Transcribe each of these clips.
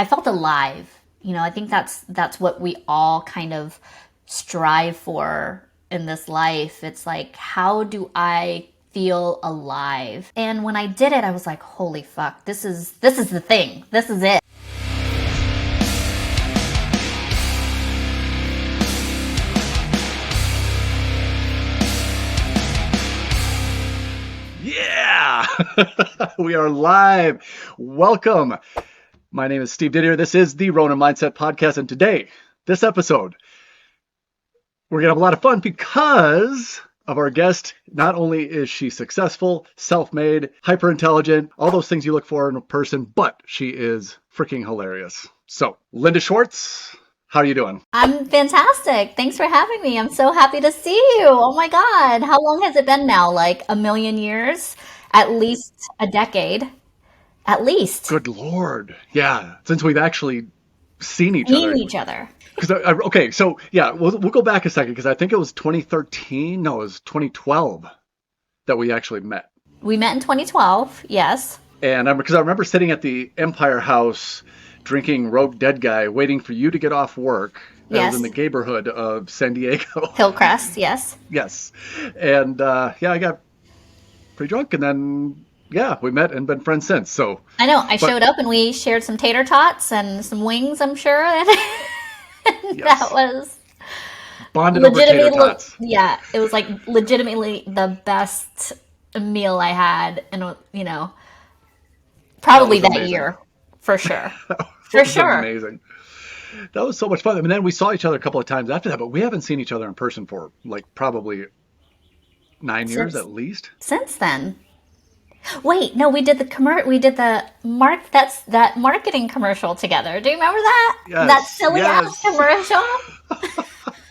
I felt alive. I think that's what we all kind of strive for in this life. It's like, how do I feel alive? And when I did it, I was like, holy fuck, this is the thing. This is it. Yeah, we are live. Welcome. My name is Steve Didier. This is the Ronin Mindset podcast. And today, this episode, we're going to have a lot of fun because of our guest. Not only is she successful, self-made, hyper-intelligent, all those things you look for in a person, but she is freaking hilarious. So, Linda Schwartz, how are you doing? I'm fantastic. Thanks for having me. I'm so happy to see you. Oh my God. How long has it been now? Like a million years? At least a decade. At least. Good Lord. Yeah, since we've actually seen each Seeing other. each other. Okay, so yeah, we'll go back a second because I think it was 2013. No, it was 2012 that we actually met. We met in 2012. Yes. And because I remember sitting at the Empire House drinking Rogue Dead Guy, waiting for you to get off work. That Yes. was in the neighborhood of San Diego. Hillcrest. Yes. Yes. And yeah, I got pretty drunk and then, yeah, we met and been friends since. So I know. I showed up and we shared some tater tots and some wings, I'm sure. And yes, that was bonded over tater tots. yeah, it was like legitimately the best meal I had in, probably That was that amazing. year, for sure. That For was sure. amazing. That was so much fun. And then we saw each other a couple of times after that, but we haven't seen each other in person for like probably 9 years Since at least. since then. Wait, no, we did that marketing commercial together. Do you remember that? That Yes, silly ass yes. commercial?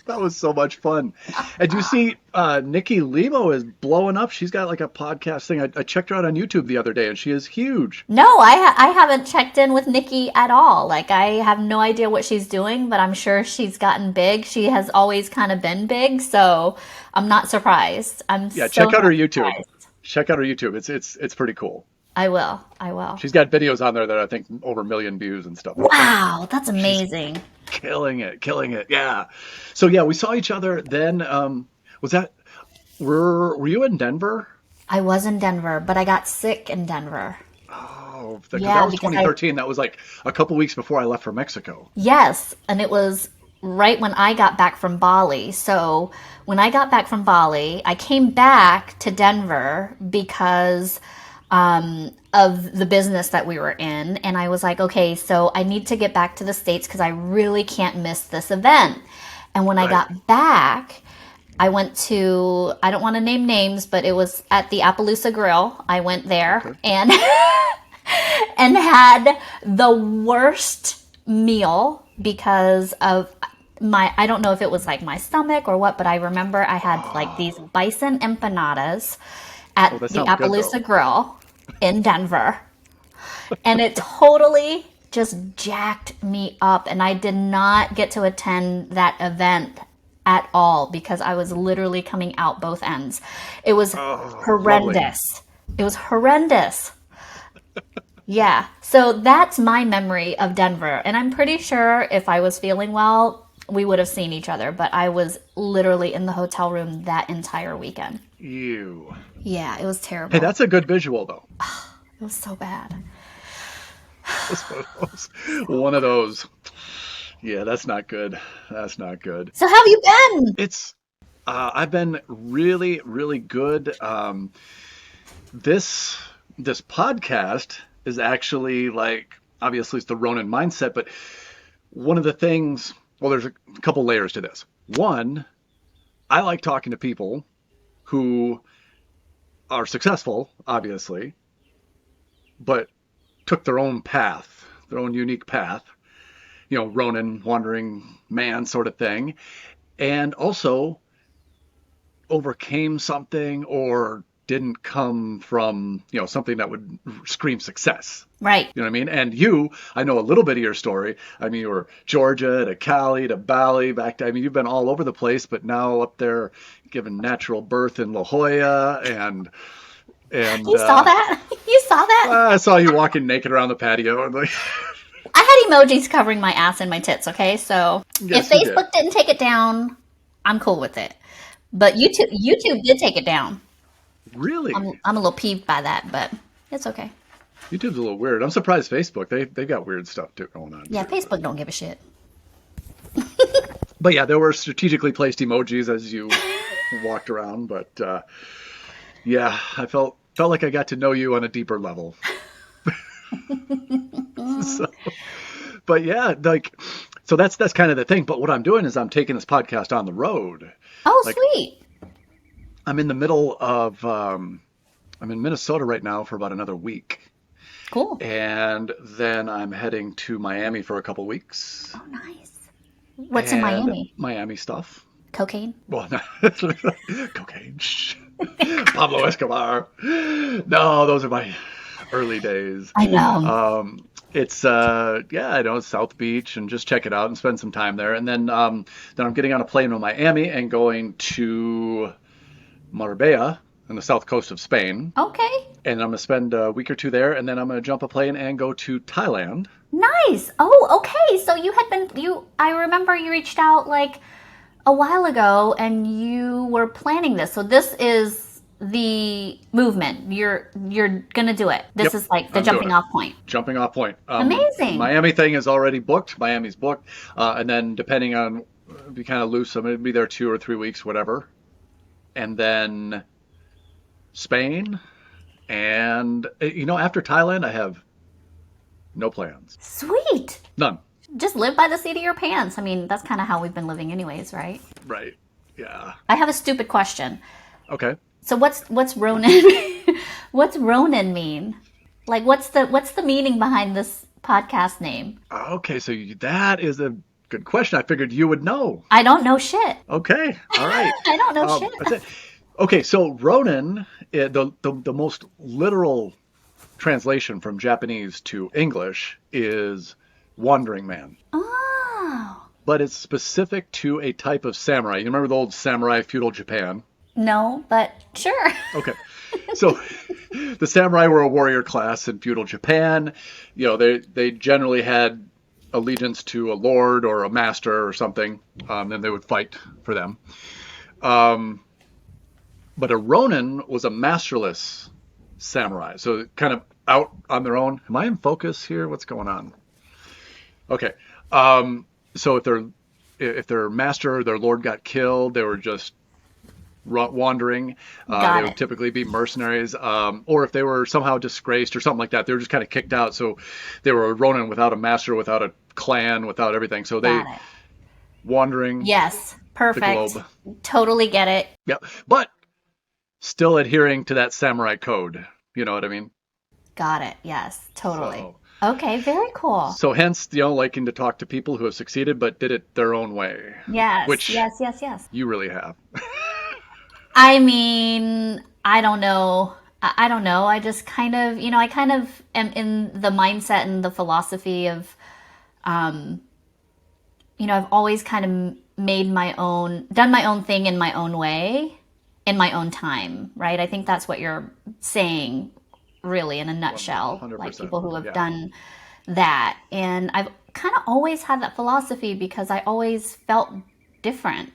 That was so much fun. And you see, Nikki Limo is blowing up. She's got like a podcast thing. I checked her out on YouTube the other day and she is huge. No, I haven't checked in with Nikki at all. Like, I have no idea what she's doing, but I'm sure she's gotten big. She has always kind of been big, so I'm not surprised. Yeah, So check out her not YouTube. surprised. Check out her YouTube. It's pretty cool. I will. I will. She's got videos on there that I think over 1 million views and stuff. Wow, that's She's amazing. killing it, killing it. Yeah. So yeah, we saw each other then. Was that were you in Denver? I was in Denver, but I got sick in Denver. Oh, because that Yeah, was 2013. That was like a couple weeks before I left for Mexico. yes, and it was right when I got back from Bali. So when I got back from Bali, I came back to Denver because of the business that we were in. And I was like, okay, so I need to get back to the States because I really can't miss this event. And when I Right. got back, I went to, I don't want to name names, but it was at the Appaloosa Grill. I went there Okay. and and had the worst meal because of I don't know if it was like my stomach or what, but I remember I had like these bison empanadas at Oh, that the sounds good though. Appaloosa Grill in Denver. And it totally just jacked me up. And I did not get to attend that event at all because I was literally coming out both ends. It was Oh, lovely. horrendous. It was horrendous. Yeah. So that's my memory of Denver. And I'm pretty sure if I was feeling well, we would have seen each other. But I was literally in the hotel room that entire weekend. Ew. Yeah, it was Hey, terrible. that's a good visual though. It was so bad. That's one of those. Yeah, that's not good. That's not good. So how have you been? It's I've been really, really good. This podcast is actually like obviously it's the Ronin Mindset, but one of the things, well, there's a couple layers to this. One, I like talking to people who are successful, obviously, but took their own path, their own unique path, Ronin, wandering man sort of thing, and also overcame something or didn't come from, something that would scream success. Right. You know what I mean? And you, I know a little bit of your story. I mean, you were Georgia to Cali to Bali back to, I mean, you've been all over the place, but now up there giving natural birth in La Jolla and You saw that? You saw that? I saw you walking naked around the patio. And like, I had emojis covering my ass and my tits, okay? So if Yes, you did. Facebook didn't take it down, I'm cool with it. But YouTube did take it down. Really? I'm a little peeved by that, but it's okay. YouTube's a little weird. I'm surprised Facebook. They got weird stuff too going on Yeah, too. Facebook don't give a shit. But yeah, there were strategically placed emojis as you walked around. But yeah, I felt like I got to know you on a deeper level. So, but yeah, like so that's kind of the thing. But what I'm doing is I'm taking this podcast on the road. Oh, Like sweet. I'm in the middle of I'm in Minnesota right now for about another week. Cool. And then I'm heading to Miami for a couple weeks. Oh, nice. What's in And Miami? Miami stuff. Cocaine? Well, no, cocaine. Shh. Pablo Escobar. No, those are my early days. I know. It's yeah, I know South Beach and just check it out and spend some time there. And then I'm getting on a plane to Miami and going to Marbella on the south coast of Spain. Okay. And I'm gonna spend a week or two there, and then I'm gonna jump a plane and go to Thailand. Nice. Oh, okay. So I remember you reached out like a while ago and you were planning this. So this is the movement. You're gonna do it. This Yep, is like the I'm doing jumping it. off point. Jumping off point. Amazing. Miami thing is already booked. Miami's booked, and then depending on, be kind of loose. I'm gonna be there 2 or 3 weeks, whatever, and then Spain, and after Thailand, I have no plans, Sweet. none. Just live by the seat of your pants. I mean, that's kind of how we've been living anyways, right? Right? Yeah. I have a stupid question. Okay. So what's Ronin? What's Ronin mean? Like what's the meaning behind this podcast name? Okay. So that is a good question. I figured you would know. I don't know shit. Okay. All right. I don't know That's shit. it. Okay. So Ronin, the most literal translation from Japanese to English is wandering man. Oh. But it's specific to a type of samurai. You remember the old samurai feudal Japan? No, but sure. Okay. So the samurai were a warrior class in feudal Japan. They generally had allegiance to a lord or a master or something, and they would fight for them. But a Ronin was a masterless samurai. So kind of out on their own. Am I in focus here? What's going on? Okay. So if their master or their lord got killed, they were just wandering. They Got would it. typically be mercenaries, or if they were somehow disgraced or something like that, they were just kind of kicked out. So they were a Ronin without a master, without a clan, without everything. So they Got it. wandering Yes. the Perfect. globe. Totally get it. Yep. But still adhering to that samurai code. You know what I mean? Got it. Yes. Totally. So, Okay, very cool. so hence, liking to talk to people who have succeeded but did it their own way, Yes. which Yes, yes, yes. you really have. I mean, I don't know. I don't know. I just kind of, I kind of am in the mindset and the philosophy of, I've always kind of done my own thing in my own way, in my own time, right? I think that's what you're saying, really, in a nutshell. Like 100%. people who have Yeah. done that. And I've kind of always had that philosophy because I always felt different,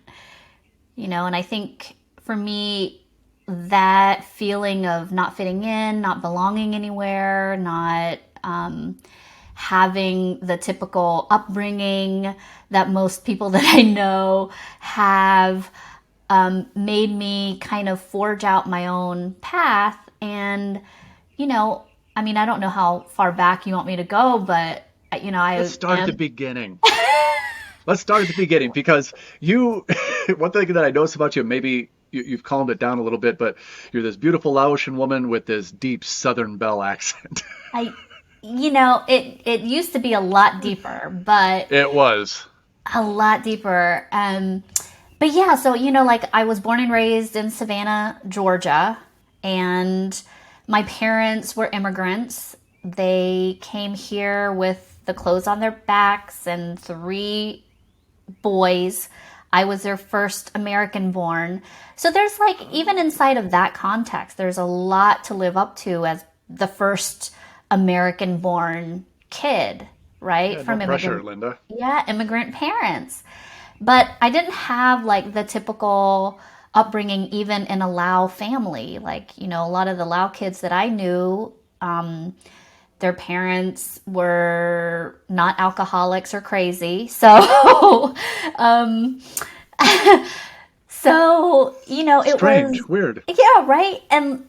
and I think for me, that feeling of not fitting in, not belonging anywhere, not having the typical upbringing that most people that I know have made me kind of forge out my own path. And, I mean, I don't know how far back you want me to go, but, Let's I start at the am. beginning. Let's start at the beginning because one thing that I noticed about you, maybe you've calmed it down a little bit, but you're this beautiful Laotian woman with this deep Southern Belle accent. I, it used to be a lot deeper, but It was. a lot deeper. But yeah, so like I was born and raised in Savannah, Georgia, and my parents were immigrants. They came here with the clothes on their backs and 3 boys. I was their first American born. So there's like, even inside of that context, there's a lot to live up to as the first American born kid, right? Yeah, no From pressure, immigrant, Linda. yeah, immigrant parents. But I didn't have like the typical upbringing even in a Lao family. Like, a lot of the Lao kids that I knew, their parents were not alcoholics or crazy. So, um, it Strange, was, weird. yeah, right. And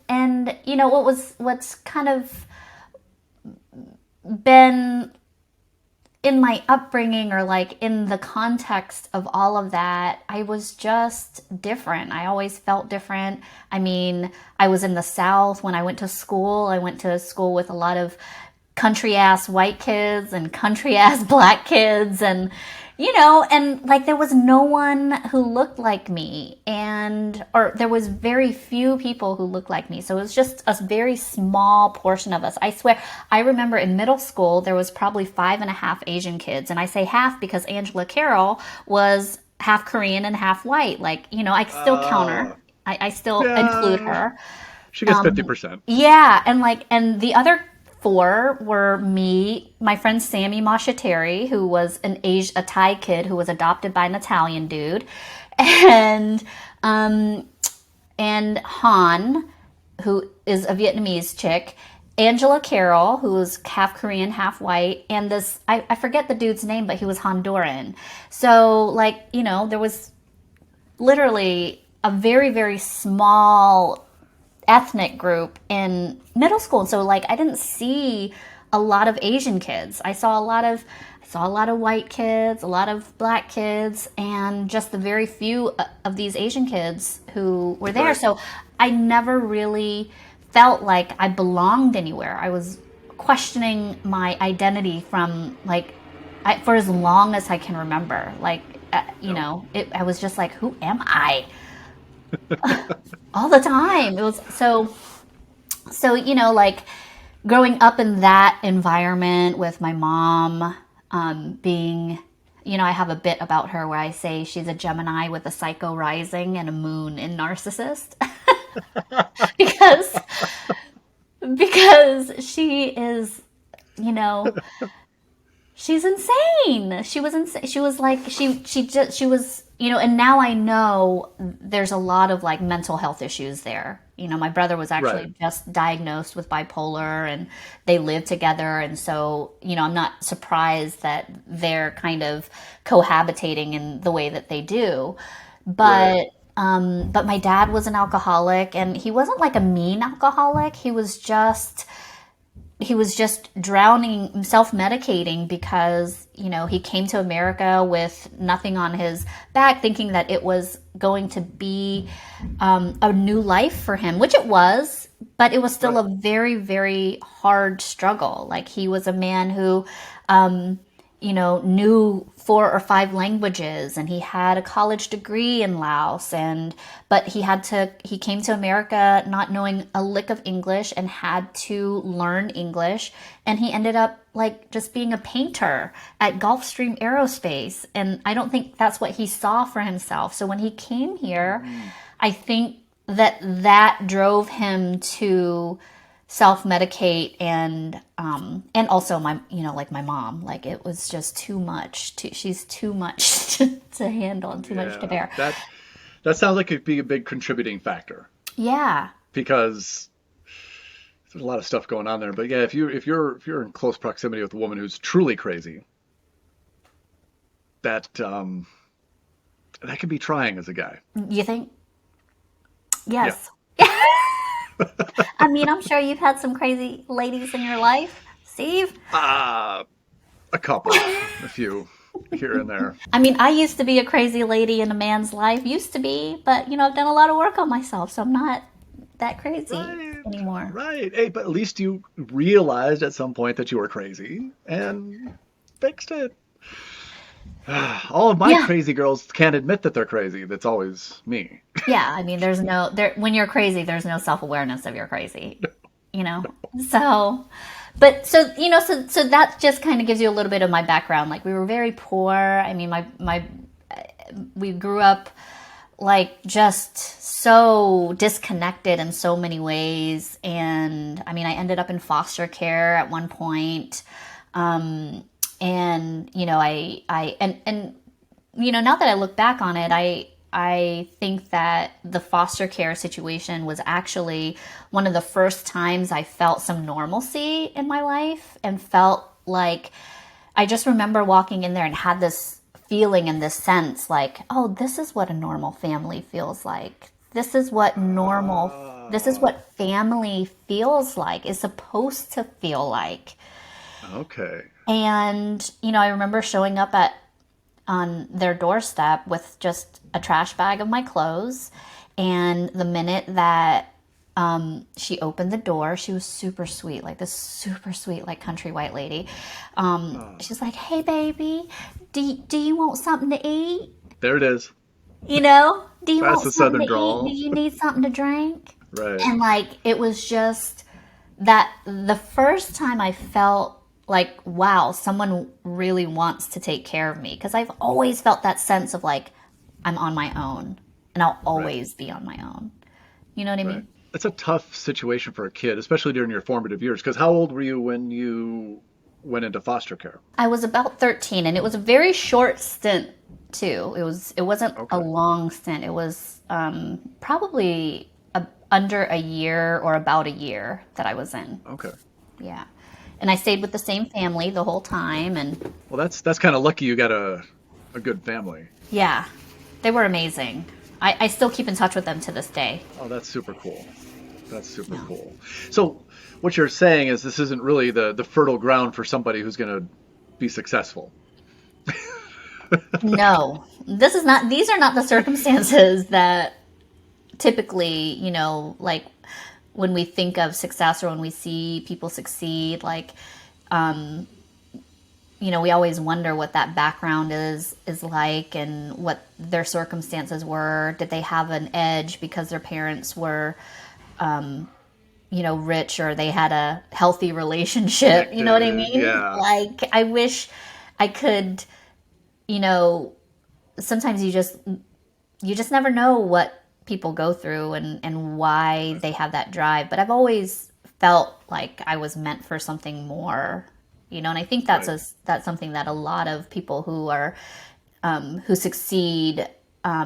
what's kind of been in my upbringing or like in the context of all of that, I was just different. I always felt different. I mean, I was in the South when I went to school. I went to school with a lot of country ass white kids and country ass black kids and like there was no one who looked like me or there was very few people who looked like me, so it was just a very small portion of us. I swear, I remember in middle school there was probably 5.5 Asian kids, and I say half because Angela Carroll was half Korean and half white. Like, I still count her. Uh, I still include yeah, her. she gets 50%. Yeah, and the other four were me, my friend Sammy Mashateri, who was a Thai kid who was adopted by an Italian dude, and um, and Han, who is a Vietnamese chick, Angela Carroll, who was half Korean, half white, and this I forget the dude's name, but he was Honduran. So like, there was literally a very, very small ethnic group in middle school. And so like I didn't see a lot of Asian kids. I saw a lot of white kids, a lot of black kids, and just the very few of these Asian kids who were there. Right. So I never really felt like I belonged anywhere. I was questioning my identity from like for as long as I can remember. Like Yep. I was just like, who am I? All the time. It was so like growing up in that environment with my mom, being, I have a bit about her where I say she's a Gemini with a Psycho rising and a moon in Narcissist. because because she is, you know she's insane. She was insane. She was like she was, and now I know there's a lot of like mental health issues there. My brother was Right. actually just diagnosed with bipolar, and they live together, and so, I'm not surprised that they're kind of cohabitating in the way that they do. Right. But my dad was an alcoholic, and he wasn't like a mean alcoholic. He was just drowning, self-medicating because, he came to America with nothing on his back, thinking that it was going to be a new life for him, which it was, but it was still Right. a very, very hard struggle. Like, he was a man who, um, knew 4 or 5 languages, and he had a college degree in Laos, but he came to America not knowing a lick of English and had to learn English, and he ended up like just being a painter at Gulfstream Aerospace, and I don't think that's what he saw for himself. So when he came here, Mm. I think that drove him to self-medicate, and also my, like my mom, like it was just too much. She's too much to handle and too much to Yeah. bear. That sounds like it'd be a big contributing factor Yeah. because there's a lot of stuff going on there. But yeah, if you're in close proximity with a woman who's truly crazy, that can be trying as a guy. You think? Yeah. Yes. I mean, I'm sure you've had some crazy ladies in your life, Steve. Uh, a couple, a few here and there. I mean, I used to be a crazy lady in a man's life, used to be, but I've done a lot of work on myself, so I'm not that crazy Right. anymore. Right. Hey, but at least you realized at some point that you were crazy and fixed it. All of my Yeah. crazy girls can't admit that they're crazy. That's always me. Yeah, I mean, when you're crazy, there's no self-awareness of you're crazy, you know? So, but so that just kind of gives you a little bit of my background. Like, we were very poor. I mean, we grew up like just so disconnected in so many ways. And I mean, I ended up in foster care at one point. And now that I look back on it, I think that the foster care situation was actually one of the first times I felt some normalcy in my life and felt like I just remember walking in there and had this feeling and this sense like, oh, this is what a normal family feels like. This is Ah, what family feels like, is supposed to feel like. okay. And, I remember showing up at on their doorstep with just a trash bag of my clothes. And the minute that she opened the door, she was super sweet, like this super sweet, like country white lady. Ah, She's like, hey, baby, do you want something to eat? there it is. Do you That's want the something to Southern eat? Do drawl. you need something to drink? Right. And like, it was just that the first time I felt like, wow, someone really wants to take care of me. Because I've always felt that sense of like, I'm on my own and I'll Right. always be on my own. You know what I Right. mean? It's a tough situation for a kid, especially during your formative years. Because how old were you when you went into foster care? I was about 13 and it was a very short stint too. It wasn't a Okay. long stint. It was probably under a year or about a year that I was in. Okay. Yeah. And I stayed with the same family the whole time. And Well, that's kind of lucky you got a good family. yeah, they were amazing. I still keep in touch with them to this day. Oh, that's super cool. That's super Yeah. cool. So, what you're saying is this isn't really the fertile ground for somebody who's going to be successful. No, these are not the circumstances that typically, like when we think of success or when we see people succeed, like, we always wonder what that background is like and what their circumstances were. Did they have an edge because their parents were rich or they had a healthy relationship. You know what I Connected, mean? yeah, Like, I wish I could, you know, sometimes you just never know what people go through and why right, they have that drive. But I've always felt like I was meant for something more, and I think right, that's something that a lot of people who succeed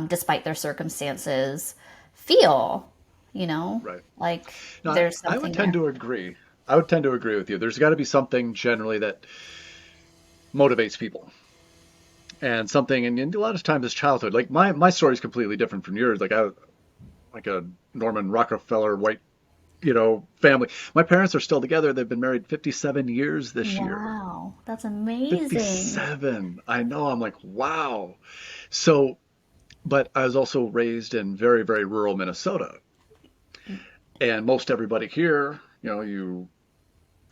despite their circumstances feel, right. like No, there's I would something tend there. to agree. I would tend to agree with you. There's got to be something generally that motivates people, and something, and a lot of times it's childhood. Like my story is completely different from yours. Like a Norman Rockefeller white, family. My parents are still together. They've been married 57 years this year. Wow, that's amazing. 57. I know. I'm like, wow. So, but I was also raised in very, very rural Minnesota. And most everybody here, you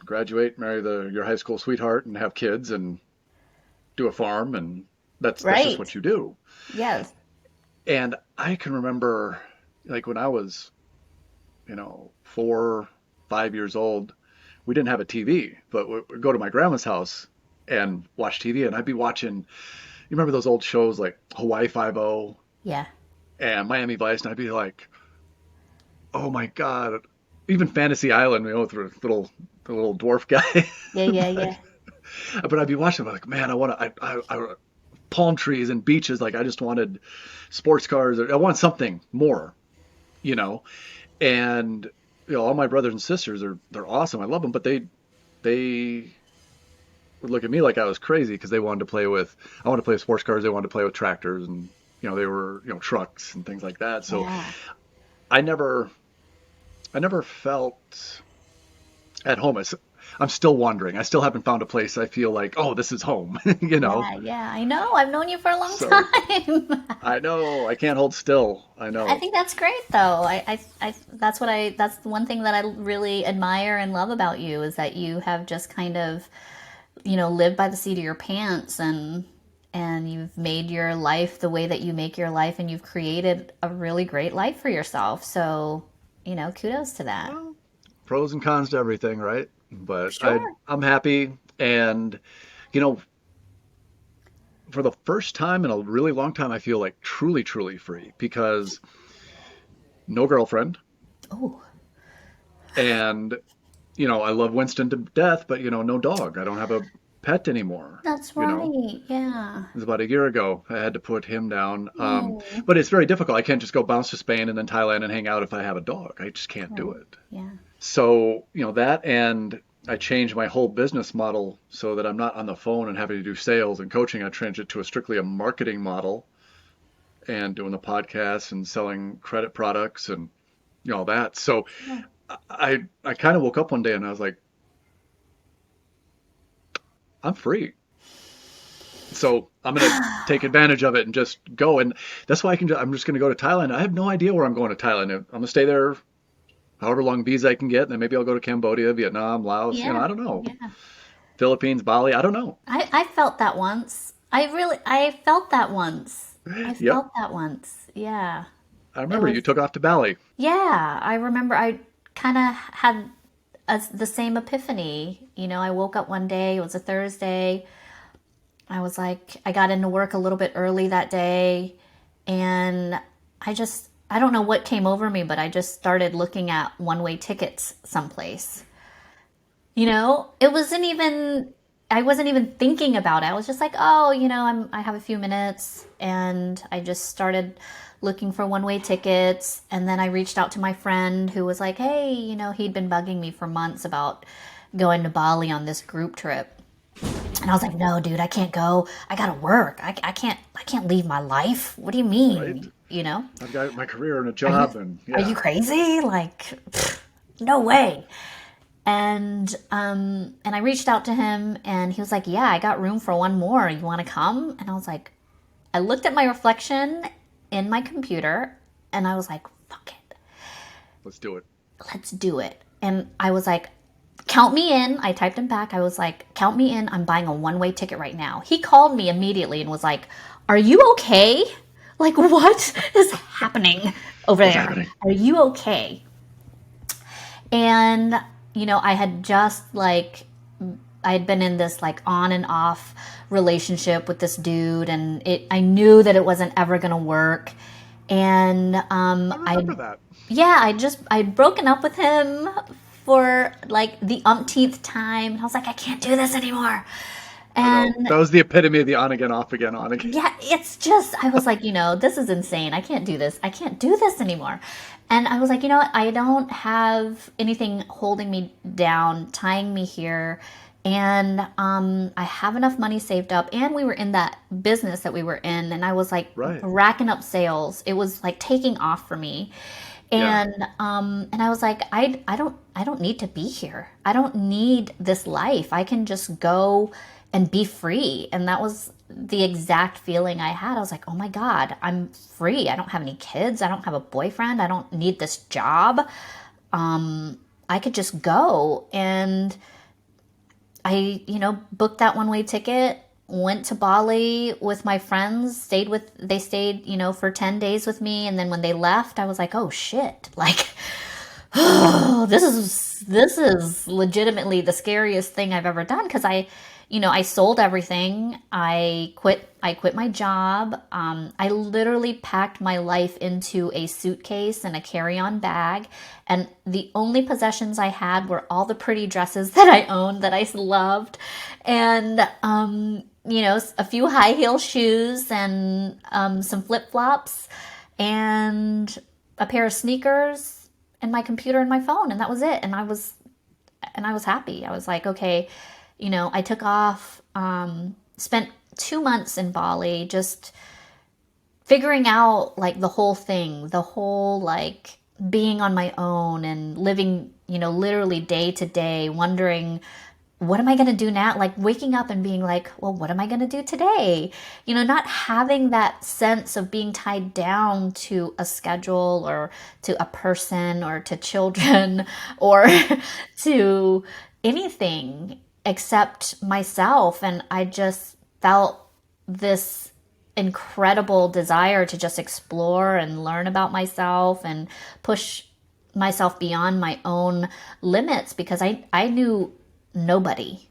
graduate, marry your high school sweetheart, and have kids, and do a farm, and that's just Right. what you do. Yes. And I can remember, like when I was, 4, 5 years old, we didn't have a TV, but we'd go to my grandma's house and watch TV, and I'd be watching. You remember those old shows like Hawaii Five O Yeah. and Miami Vice, and I'd be like, oh my God, even Fantasy Island, with the little dwarf guy. Yeah, yeah, yeah. But I'd be watching, I'm like, man, I want to, palm trees and beaches. Like I just wanted sports cars. Or I want something more, you know. And all my brothers and sisters they're awesome. I love them, but they would look at me like I was crazy because they wanted to play with. I wanted to play with sports cars. They wanted to play with tractors, and they were trucks and things like that. So Yeah. I never I never felt at home. I'm still wandering. I still haven't found a place I feel like, oh, this is home, you know? Yeah, yeah. I know. I've known you for a long So time. I know I can't hold still. I I know. think that's great though. That's the one thing that I really admire and love about you is that you have just kind of, lived by the seat of your pants and you've made your life the way that you make your life and you've created a really great life for yourself. So, kudos to that. Well, pros and cons to everything, right? But Sure. I'm happy, and you know, for the first time in a really long time, I feel like truly, truly free because no girlfriend, Oh, and I love Winston to death, but no dog. I don't have a pet anymore, That's you know. right. Yeah. It was about a year ago I had to put him down. Oh, But it's very difficult. I can't just go bounce to Spain and then Thailand and hang out if I have a dog. I just can't do right. it. Yeah. So, that, and I changed my whole business model so that I'm not on the phone and having to do sales and coaching. I changed it to a strictly a marketing model and doing the podcasts and selling credit products and all that. So Yeah. I kind of woke up one day and I was like, I'm free. So I'm gonna take advantage of it and just go. And that's why I'm just gonna go to Thailand. I have no idea where I'm going to Thailand. I'm gonna stay there however long visa I can get, and then maybe I'll go to Cambodia, Vietnam, Laos. Yeah. I don't know. Yeah. Philippines, Bali. I don't know. I felt that once. I felt that once. I Yep. felt that once. Yeah. I It remember you was, took off to Bali. yeah, I remember I kind of had the same epiphany. I woke up one day, it was a Thursday. I was like, I got into work a little bit early that day, and I don't know what came over me, but I just started looking at one-way tickets someplace. It wasn't even, I wasn't even thinking about it. I was just like, oh, I have a few minutes, and I just started looking for one-way tickets. And then I reached out to my friend who was like, hey, he'd been bugging me for months about going to Bali on this group trip. And I was like, no, dude, I can't go. I gotta work. I can't leave my life. What do you Right? mean? I've got my career and a Are you, job, and are you yeah. crazy? Like, pfft, no way. And I reached out to him, and he was like, yeah, I got room for one more. You want to come? And I was like, I looked at my reflection in my computer, and I was like, fuck it, Let's do it. let's do it. And I was like, count me in. I typed him back. I was like, count me in. I'm buying a one-way ticket right now. He called me immediately and was like, are you okay? Like, what is happening over What's there? happening? Are you okay? And, I had just like, I had been in this like on and off relationship with this dude, and I knew that it wasn't ever going to work. And I remember that. yeah, I'd broken up with him for like the umpteenth time. And I was like, I can't do this anymore. I know. And That was the epitome of the on again, off again, on again. yeah, it's just, I was like, this is insane. I can't do this. I can't do this anymore. And I was like, what? I don't have anything holding me down, tying me here. And I have enough money saved up. And we were in that business that we were in. And I was like Right. racking up sales. It was like taking off for me. Yeah. And I was like, I don't need to be here. I don't need this life. I can just go and be free. And that was the exact feeling I had. I was like, oh my God, I'm free. I don't have any kids. I don't have a boyfriend. I don't need this job. I could just go. And I, booked that one way ticket, went to Bali with my friends, they stayed, for 10 days with me. And then when they left, I was like, oh shit, like, oh, this is legitimately the scariest thing I've ever done. Cause I sold everything. I quit my job. I literally packed my life into a suitcase and a carry-on bag. And the only possessions I had were all the pretty dresses that I owned that I loved. And, a few high heel shoes and some flip flops and a pair of sneakers and my computer and my phone. And that was it. And I was happy. I was like, okay, I took off, spent 2 months in Bali, just figuring out like the whole like being on my own and living, literally day to day, wondering, what am I going to do now? Like waking up and being like, well, what am I going to do today? Not having that sense of being tied down to a schedule or to a person or to children or to anything except myself. And I just felt this incredible desire to just explore and learn about myself and push myself beyond my own limits because I knew nobody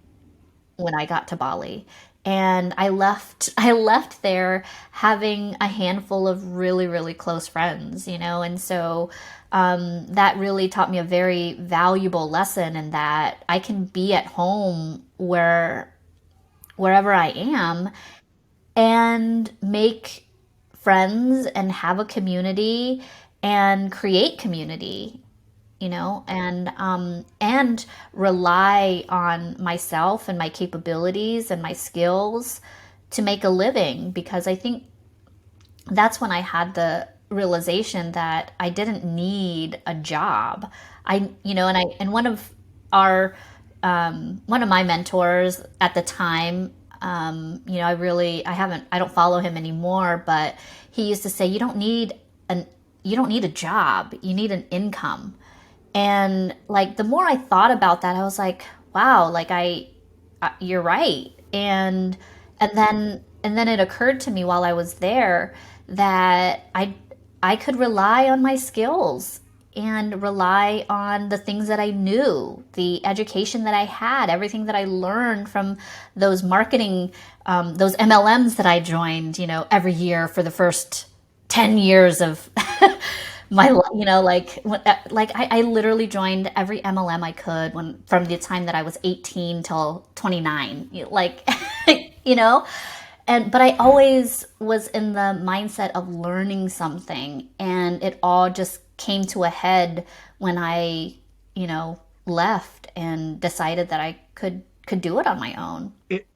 when I got to Bali. And I left there having a handful of really, really close friends, and so that really taught me a very valuable lesson in that I can be at home where wherever I am and make friends and have a community and create community, and rely on myself and my capabilities and my skills to make a living, because I think that's when I had the realization that I didn't need a job. And our, one of my mentors at the time, I don't follow him anymore, but he used to say, an, you don't need a job. You need an income. And like, the more I thought about that, I was like, wow, like you're right. And then it occurred to me while I was there that I could rely on my skills and rely on the things that I knew, the education that I had, everything that I learned from those marketing, those MLMs that I joined, every year for the first 10 years of I literally joined every MLM I could from the time that I was 18 till 29, you know, but I always was in the mindset of learning something, and it all just came to a head when I, left and decided that I could do it on my own. It,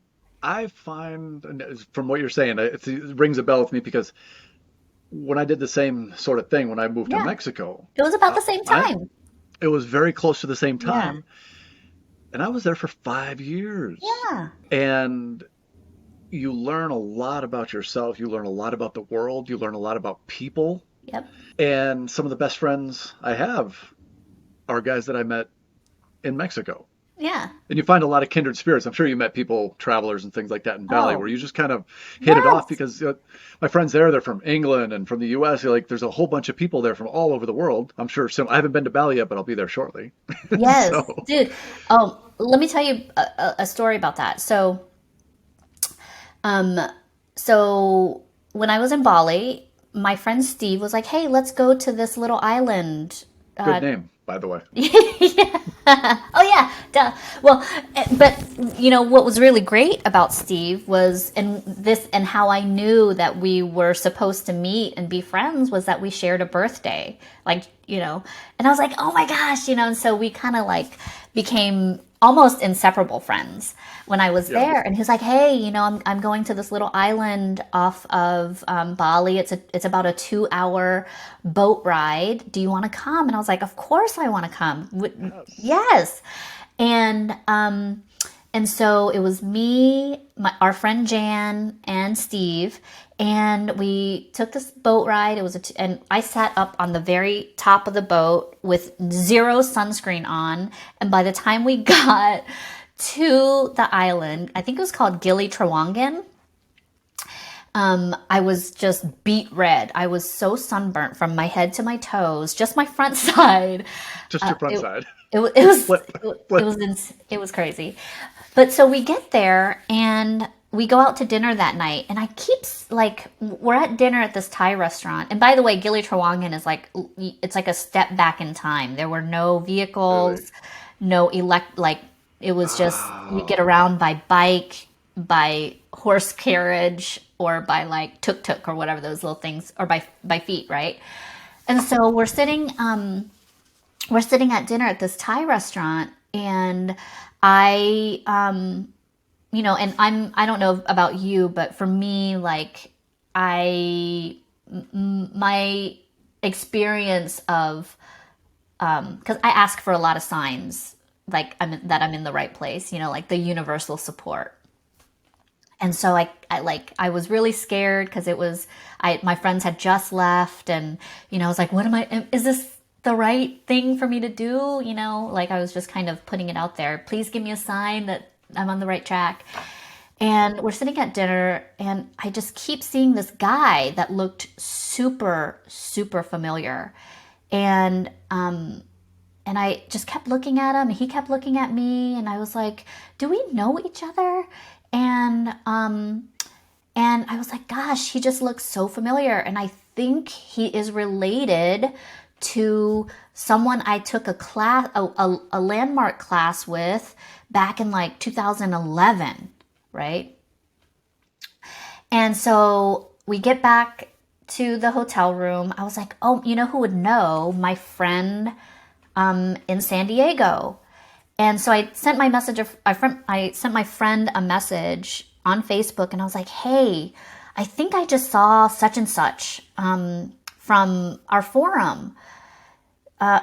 I find, and from what you're saying, it rings a bell with me because when I did the same sort of thing when I moved to Yeah, Mexico, it was about uh, the same I time. it was very close to the same Yeah, time, and I was there for 5 years. yeah. And you learn a lot about yourself, you learn a lot about the world, you learn a lot about people. Yep. And some of the best friends I have are guys that I met in Mexico. Yeah. And you find a lot of kindred spirits. I'm sure you met people, travelers and things like that in Bali, where Oh, you just kind of hit it off yes. because my friends there, they're from England and from the US. Like, there's a whole bunch of people there from all over the world. I'm sure some, I haven't been to Bali yet, but I'll be there shortly. Yes, So dude. Let me tell you a story about that. Um, so when I was in Bali, my friend Steve was like, "Hey, let's go to this little island." good Uh, name, by the way. yeah. Oh yeah, duh. Well, but what was really great about Steve was, and how I knew that we were supposed to meet and be friends, was that we shared a birthday, and I was like, oh my gosh, and so we kind of like became almost inseparable friends when I was Yeah. there. And he was like, hey, I'm going to this little island off of Bali. It's about a 2 hour boat ride. Do you want to come? And I was like, of course I want to come. Yes. Yes. And so it was me, our friend Jan, and Steve, and we took this boat ride. And I sat up on the very top of the boat with zero sunscreen on. And by the time we got to the island, I think it was called Gili Trawangan, I was just beet red. I was so sunburnt from my head to my toes, just my front side. Just Uh, your front it, side. Flip, flip. it was crazy. But so we get there and we go out to dinner that night, and I keep we're at dinner at this Thai restaurant. And by the way, Gili Trawangan is it's like a step back in time. There were no Really. vehicles, no it was just you get Oh, around by bike, by horse carriage, or by like tuk tuk or whatever those little things, or by feet, right? And so we're sitting at dinner at this Thai restaurant, and I, and I don't know about you, but for me, like, my experience of, because I ask for a lot of signs, like that I'm in the right place, like the universal support. And so I was really scared because my friends had just left, and I was like, is this the right thing for me to do? Like, I was just kind of putting it out there. Please give me a sign that I'm on the right track. And we're sitting at dinner, and I just keep seeing this guy that looked super, super familiar. And I just kept looking at him, and he kept looking at me, and I was like, "Do we know each other?" And I was like, "Gosh, he just looks so familiar." And I think he is related to someone I took a landmark class with back in like 2011, right? And so we get back to the hotel room. I was like, oh, you know who would know? My friend in San Diego. And so I sent my message. I sent my friend a message on Facebook, and I was like, "Hey, I think I just saw such and such from our forum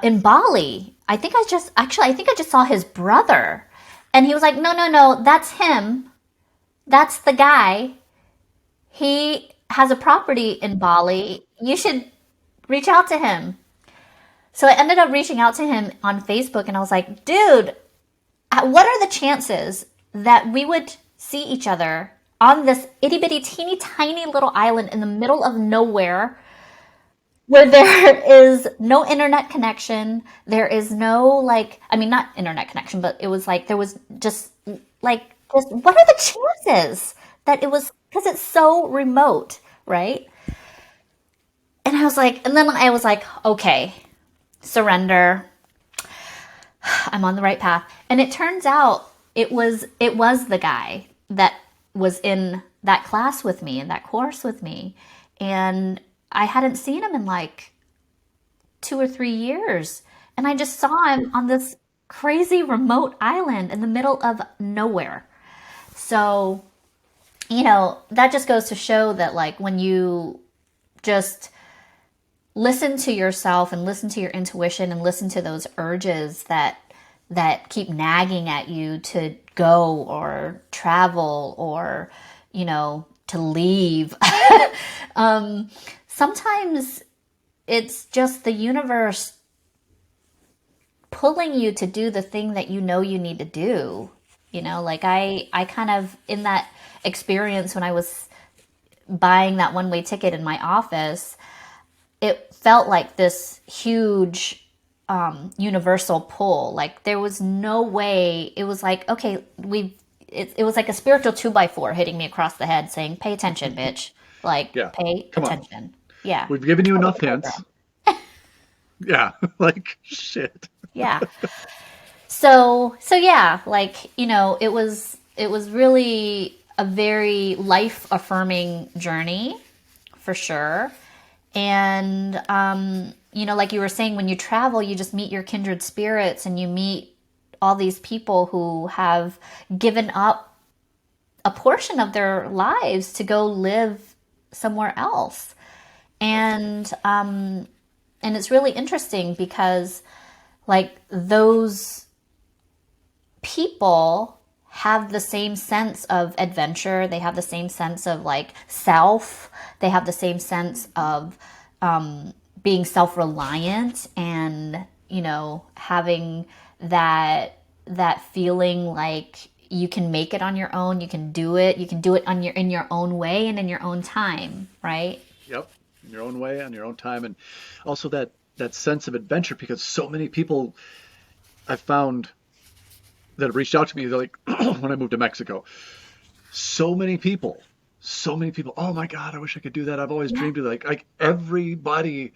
in Bali. I think I just saw his brother." And he was like, "No, no, no, that's him. That's the guy. He has a property in Bali. You should reach out to him." So I ended up reaching out to him on Facebook, and I was like, "Dude, what are the chances that we would see each other on this itty bitty teeny tiny little island in the middle of nowhere where there is no internet connection? There is no, like, I mean, not internet connection, but it was like there was just like, just what are the chances that it was, because it's so remote, right? And I was like, and then I was like, okay, surrender. I'm on the right path. And it turns out it was the guy that was in that class with me, in that course with me. And I hadn't seen him in like 2 or 3 years. And I just saw him on this crazy remote island in the middle of nowhere. So, that just goes to show that, like, when you just listen to yourself and listen to your intuition and listen to those urges that keep nagging at you to go or travel or to leave. Sometimes it's just the universe pulling you to do the thing that you need to do. Like I kind of, in that experience when I was buying that one-way ticket in my office, it felt like this huge universal pull. Like there was no way. It was like, okay, it was like a spiritual 2x4 hitting me across the head saying, pay attention, bitch. Like, Yeah. pay Come on. attention. Yeah. We've given you Totally enough hints. program. Yeah. Like shit. Yeah. So yeah, like, it was really a very life affirming journey for sure. And, like you were saying, when you travel, you just meet your kindred spirits and you meet all these people who have given up a portion of their lives to go live somewhere else. And it's really interesting because, like, those people have the same sense of adventure. They have the same sense of, like, self. They have the same sense of being self-reliant and, having that feeling like you can make it on your own. You can do it. You can do it in your own way and in your own time, right? Yep. In your own way, on your own time, and also that sense of adventure, because so many people I found that have reached out to me, they're like, when I moved to Mexico, so many people. Oh my God, I wish I could do that. I've always Yeah. dreamed of like everybody,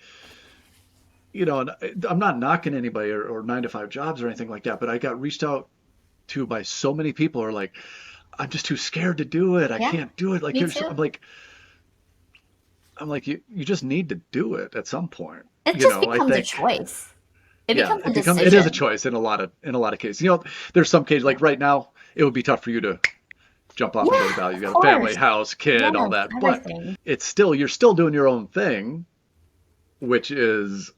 and I'm not knocking anybody or 9 to 5 jobs or anything like that, but I got reached out to by so many people who are like, I'm just too scared to do it. I Yeah. can't do it. Like, Me I'm too. like, you just need to do it at some point. It just I becomes a think, choice. It yeah, becomes a it is a decision. choice in a lot of cases. There's some cases like right now, it would be tough for you to jump off and go to Yeah, Bali. You of got a family, course. house, kid, all Yes, that, but everything. you're still doing your own thing, which is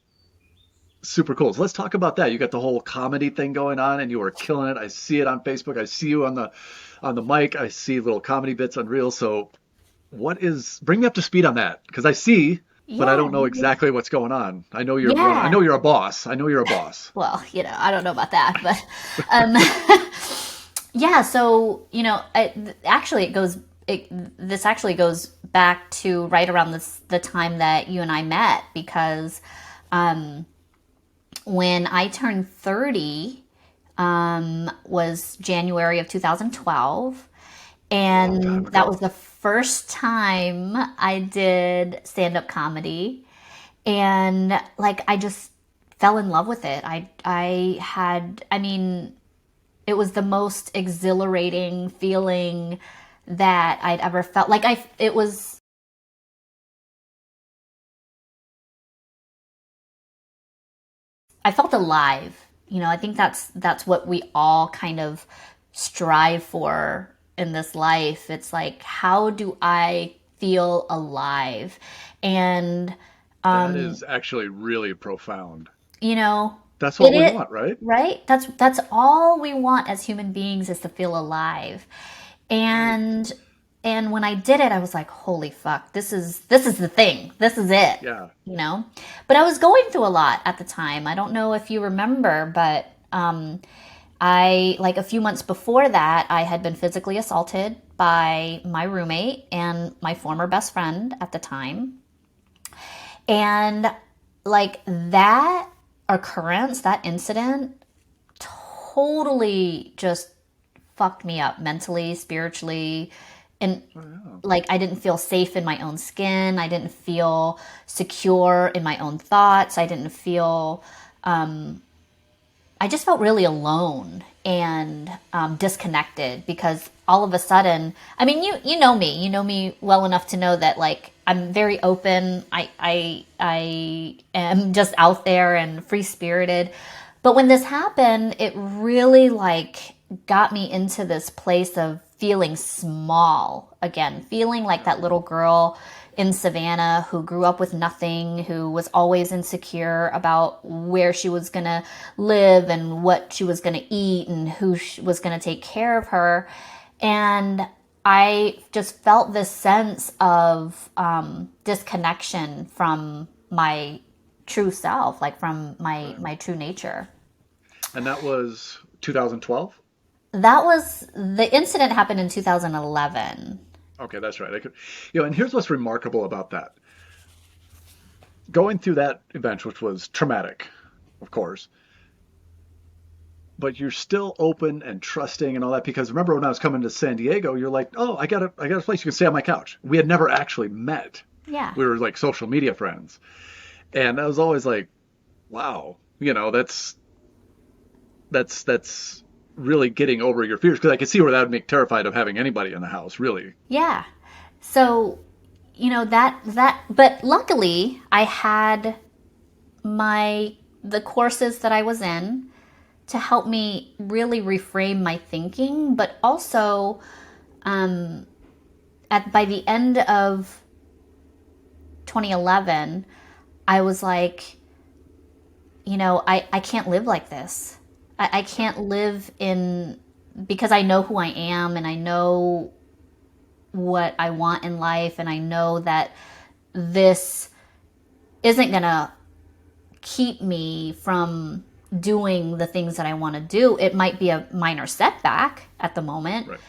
super cool. So let's talk about that. You got the whole comedy thing going on, and you are killing it. I see it on Facebook. I see you on the mic. I see little comedy bits on Reels. So bring me up to speed on that, because I see, but I Yeah, don't know exactly what's going on. I know you're running. I yeah. know you're a boss. I know you're a boss. Well, I don't know about that, but um, yeah. So actually, this actually goes back to right around the time that you and I met, because um, when I turned 30 was January of 2012. Long time And that was ago. the first time I did stand up comedy. And, like, I just fell in love with it. I mean, it was the most exhilarating feeling that I'd ever felt. Like it was, I felt alive. I think that's what we all kind of strive for in this life. It's like, how do I feel alive? And That is actually really profound. you know, That's it what we is want, right? right. That's all we want as human beings, is to feel alive. Right. And when I did it, I was like, holy fuck, this is the thing. This is it. Yeah. You know? But I was going through a lot at the time. I don't know if you remember, but I, like, a few months before that, I had been physically assaulted by my roommate and my former best friend at the time. And like that occurrence, that incident totally just fucked me up mentally, spiritually, and Oh, yeah. like I didn't feel safe in my own skin. I didn't feel secure in my own thoughts. I didn't feel, I just felt really alone and disconnected, because all of a sudden, I mean, you know me well enough to know that, like, I'm very open. I am just out there and free spirited. But when this happened, it really, like, got me into this place of feeling small again, feeling like Yeah. that little girl in Savannah who grew up with nothing, who was always insecure about where she was going to live and what she was going to eat and who was going to take care of her. And I just felt this sense of disconnection from my true self, like from my Right. my true nature. And that was 2012? That was, the incident happened in 2011. Okay, that's right. I could, and here's what's remarkable about that. Going through that event, which was traumatic, of course, but you're still open and trusting and all that, because remember when I was coming to San Diego, you're like, "Oh, I got a place you can stay on my couch." We had never actually met. Yeah. We were like social media friends. And I was always like, "Wow, that's really getting over your fears," because I could see where that would make terrified of having anybody in the house, really. Yeah. So, but luckily I had the courses that I was in to help me really reframe my thinking, but also by the end of 2011, I was like, I can't live like this. I can't live in, because I know who I am and I know what I want in life, and I know that this isn't going to keep me from doing the things that I want to do. It might be a minor setback at the moment, Right.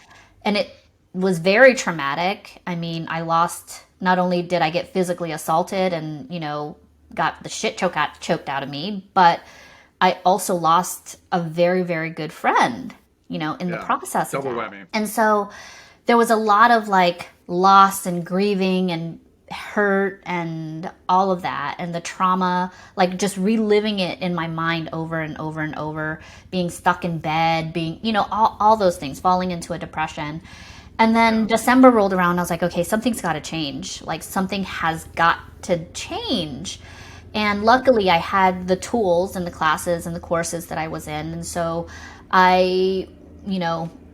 and it was very traumatic. I mean, I lost, not only did I get physically assaulted and, got the shit choked out of me, but I also lost a very, very good friend, in the Yeah. process of Double that. whammy. And so there was a lot of, like, loss and grieving and hurt and all of that, and the trauma, like, just reliving it in my mind over and over and over, being stuck in bed, being, all those things, falling into a depression. And then Yeah. December rolled around. I was like, okay, something's got to change. Like, something has got to change. And luckily, I had the tools and the classes and the courses that I was in. And so I,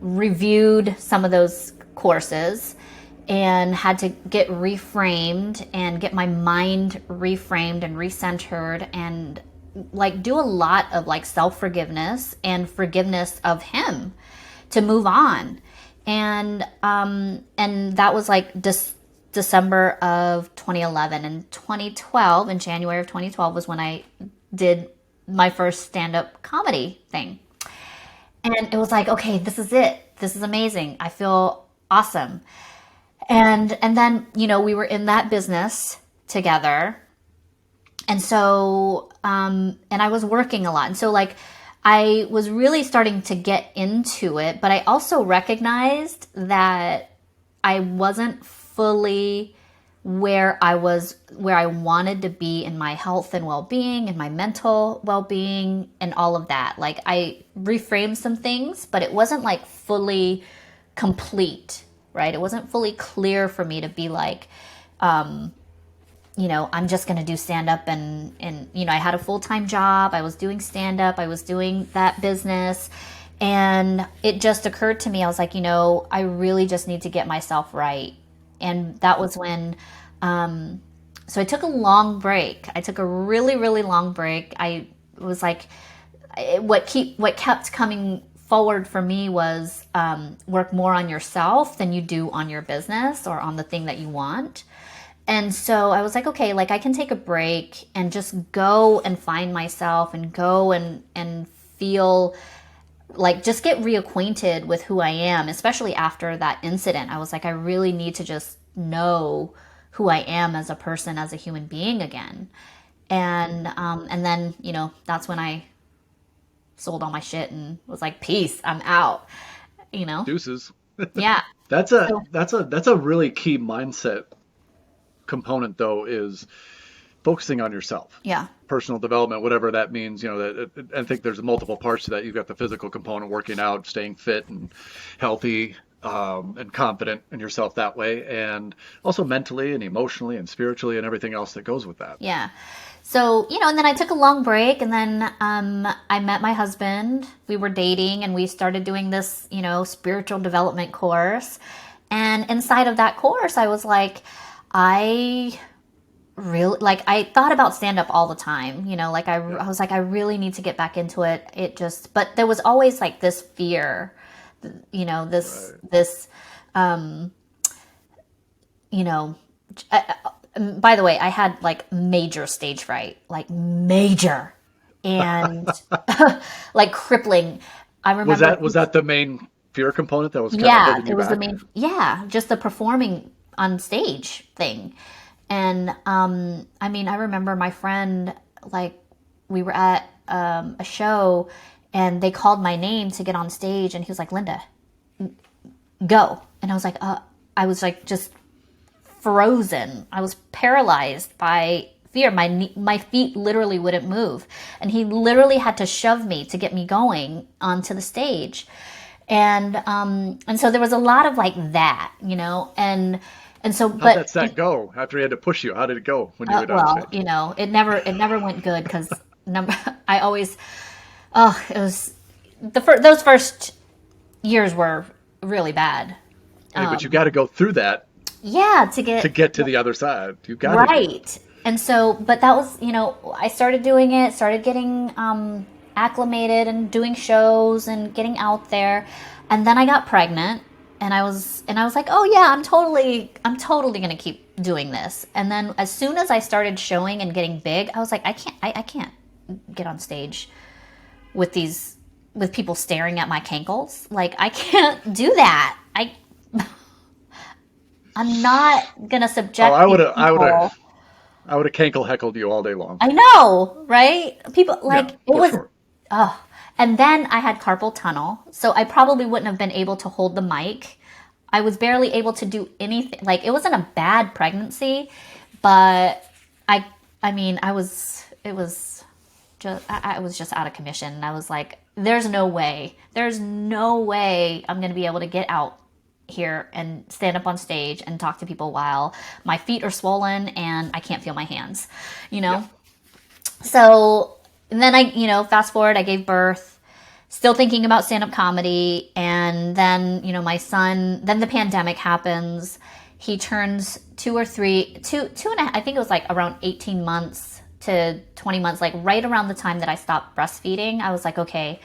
reviewed some of those courses and had to get reframed and get my mind reframed and recentered, and, like, do a lot of, like, self-forgiveness and forgiveness of him to move on. And that was like December of 2011. And 2012, in January of 2012, was when I did my first stand-up comedy thing. And it was like, okay, this is it. This is amazing. I feel awesome. And then, we were in that business together. And so, and I was working a lot. And so, like, I was really starting to get into it, but I also recognized that I wasn't fully where I wanted to be in my health and well-being and my mental well-being and all of that. Like, I reframed some things, but it wasn't, like, fully complete. right? It wasn't fully clear for me to be like, I'm just going to do stand up I had a full-time job. I was doing stand up. I was doing that business. And it just occurred to me, I was like, I really just need to get myself right. And that was when, so I took a long break. I took a really, really long break. I was like, what kept coming forward for me was work more on yourself than you do on your business or on the thing that you want. And so I was like, okay, like I can take a break and just go and find myself and go and feel like just get reacquainted with who I am, especially after that incident. I was like, I really need to just know who I am as a person, as a human being again. And then, that's when I sold all my shit and was like, peace, I'm out, you know? Deuces. Yeah. So, That's a really key mindset component though, is focusing on yourself. yeah. Personal development, whatever that means, I think there's multiple parts to that. You've got the physical component, working out, staying fit and healthy, and confident in yourself that way, and also mentally and emotionally and spiritually and everything else that goes with that. Yeah. So, and then I took a long break and then I met my husband. We were dating and we started doing this, spiritual development course. And inside of that course, I was like, I really, like, I thought about stand up all the time, I was like, I really need to get back into it. But there was always like this fear, this, you know, by the way, I had like major stage fright, like major and like crippling. I Was remember, that the main fear component that was kind of yeah, holding it you was the back? main, yeah, just the performing on stage thing. And I remember my friend, like, we were at a show and they called my name to get on stage and he was like, Linda, go. And I was like, just frozen. I was paralyzed by fear. My feet literally wouldn't move, and he literally had to shove me to get me going onto the stage. And so there was a lot of like that, and so How'd but that set go after he had to push you? How did it go when you were on well, stage? it never went good because number I always it was those first years were really bad. Hey, but you got to go through that Yeah, to get to the other side. You got to do it. right. And so, but that was, I started doing it, started getting acclimated and doing shows and getting out there. And then I got pregnant and I was like, "Oh yeah, I'm totally going to keep doing this." And then as soon as I started showing and getting big, I was like, I can't get on stage with with people staring at my cankles. Like I can't do that. I'm not going to Oh, subject these people. I would have cankle heckled you all day long. I know, right? People like Yeah, it for was, sure. oh, and then I had carpal tunnel, so I probably wouldn't have been able to hold the mic. I was barely able to do anything. Like it wasn't a bad pregnancy, but I, it was I was just out of commission, and I was like, there's no way I'm gonna be able to get out here and stand up on stage and talk to people while my feet are swollen and I can't feel my hands, you Yeah. know? So and then fast forward, I gave birth, still thinking about stand up comedy. And then, my son, then the pandemic happens. He turns two and a half, I think it was like around 18 months to 20 months, like right around the time that I stopped breastfeeding. I was like, okay,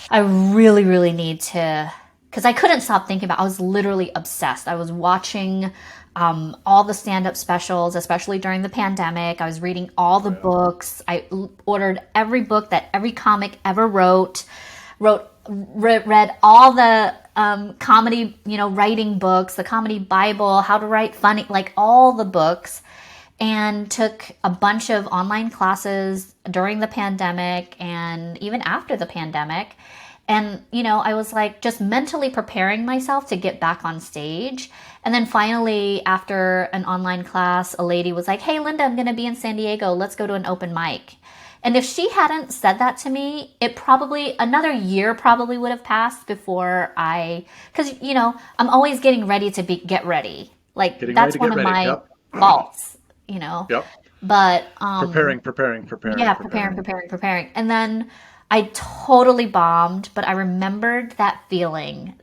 I really, really need to, because I couldn't stop thinking about. I was literally obsessed. I was watching all the stand-up specials, especially during the pandemic. I was reading all the Oh, yeah. books. Ordered every book that every comic ever read all the comedy, writing books, the comedy Bible, how to write funny, like all the books, and took a bunch of online classes during the pandemic and even after the pandemic. And, I was like just mentally preparing myself to get back on stage. And then finally, after an online class, a lady was like, "Hey, Linda, I'm going to be in San Diego. Let's go to an open mic." And if she hadn't said that to me, it probably, another year probably would have passed before because, I'm always getting ready to get ready. Like, Getting ready that's to one get of ready. my Yep. faults. Yep. But, Preparing. yeah, preparing. And then I totally bombed, but I remembered that feeling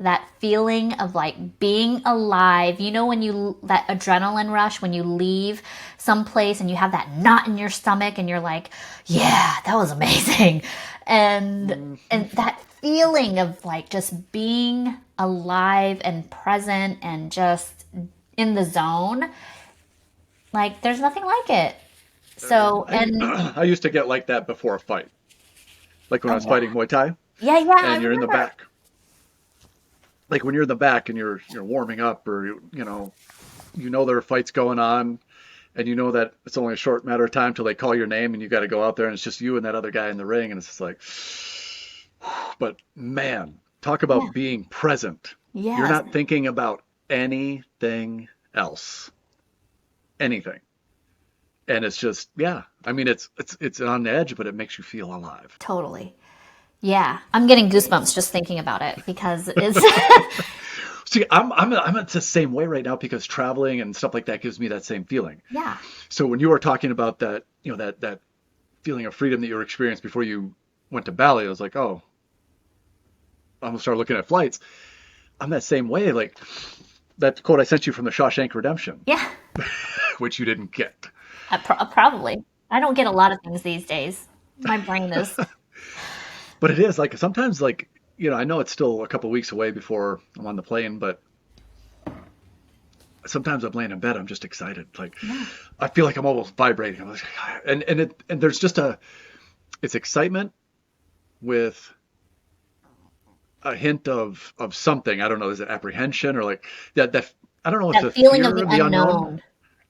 of like being alive. You know, that adrenaline rush when you leave someplace and you have that knot in your stomach and you're like, yeah, that was amazing. And, Hmm. and that feeling of like just being alive and present and just in the zone, like there's nothing like it. So, and I used to get like that before a fight, like when I oh was yeah. fighting Muay Thai, Yeah, I and you're in the remember. back. Like when you're in the back and you're warming up, or there are fights going on, and you know that it's only a short matter of time till they call your name, and you got to go out there, and it's just you and that other guy in the ring, and it's just like, but man, talk Yeah. about being present. You're Yes, not thinking about anything else, anything. And it's just, yeah. I mean, it's on edge, but it makes you feel alive. totally. Yeah, I'm getting goosebumps just thinking about it because it's See, I'm the same way right now because traveling and stuff like that gives me that same feeling. yeah, So when you were talking about that, that feeling of freedom that you experienced before you went to Bali, I was like, oh, I'm gonna start looking at flights. I'm that same way. Like that quote I sent you from the Shawshank Redemption, yeah, which you didn't get. probably. I don't get a lot of things these days. My brain is, But it is like sometimes like I know it's still a couple weeks away before I'm on the plane, but sometimes I'm laying in bed, I'm just excited. Like yeah, I feel like I'm almost vibrating. I'm like, and there's just it's excitement with a hint of something. I don't know, is it apprehension or like that I don't know if that the feeling of fear the of the unknown, unknown.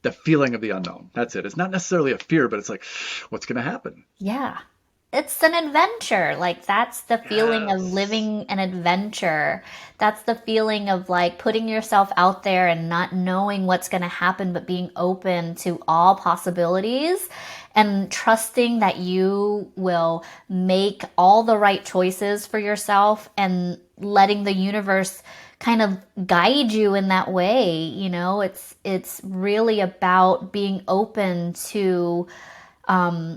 the feeling of the unknown. That's it. It's not necessarily a fear, but it's like, what's going to happen? Yeah. It's an adventure. Like, that's the feeling of Yes. living an adventure. That's the feeling of like putting yourself out there and not knowing what's going to happen, but being open to all possibilities and trusting that you will make all the right choices for yourself and letting the universe kind of guide you in that way. It's really about being open to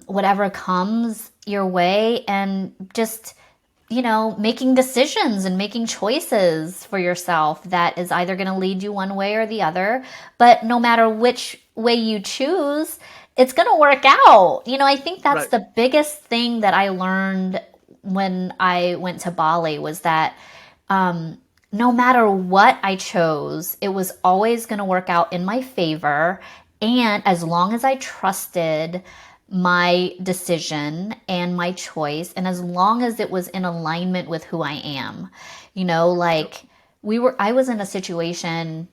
whatever comes your way and just making decisions and making choices for yourself that is either going to lead you one way or the other, but no matter which way you choose, it's going to work out. I think that's Right. the biggest thing that I learned when I went to Bali was that no matter what I chose, it was always going to work out in my favor. And as long as I trusted my decision and my choice, and as long as it was in alignment with who I am, Yep. like I was in a situation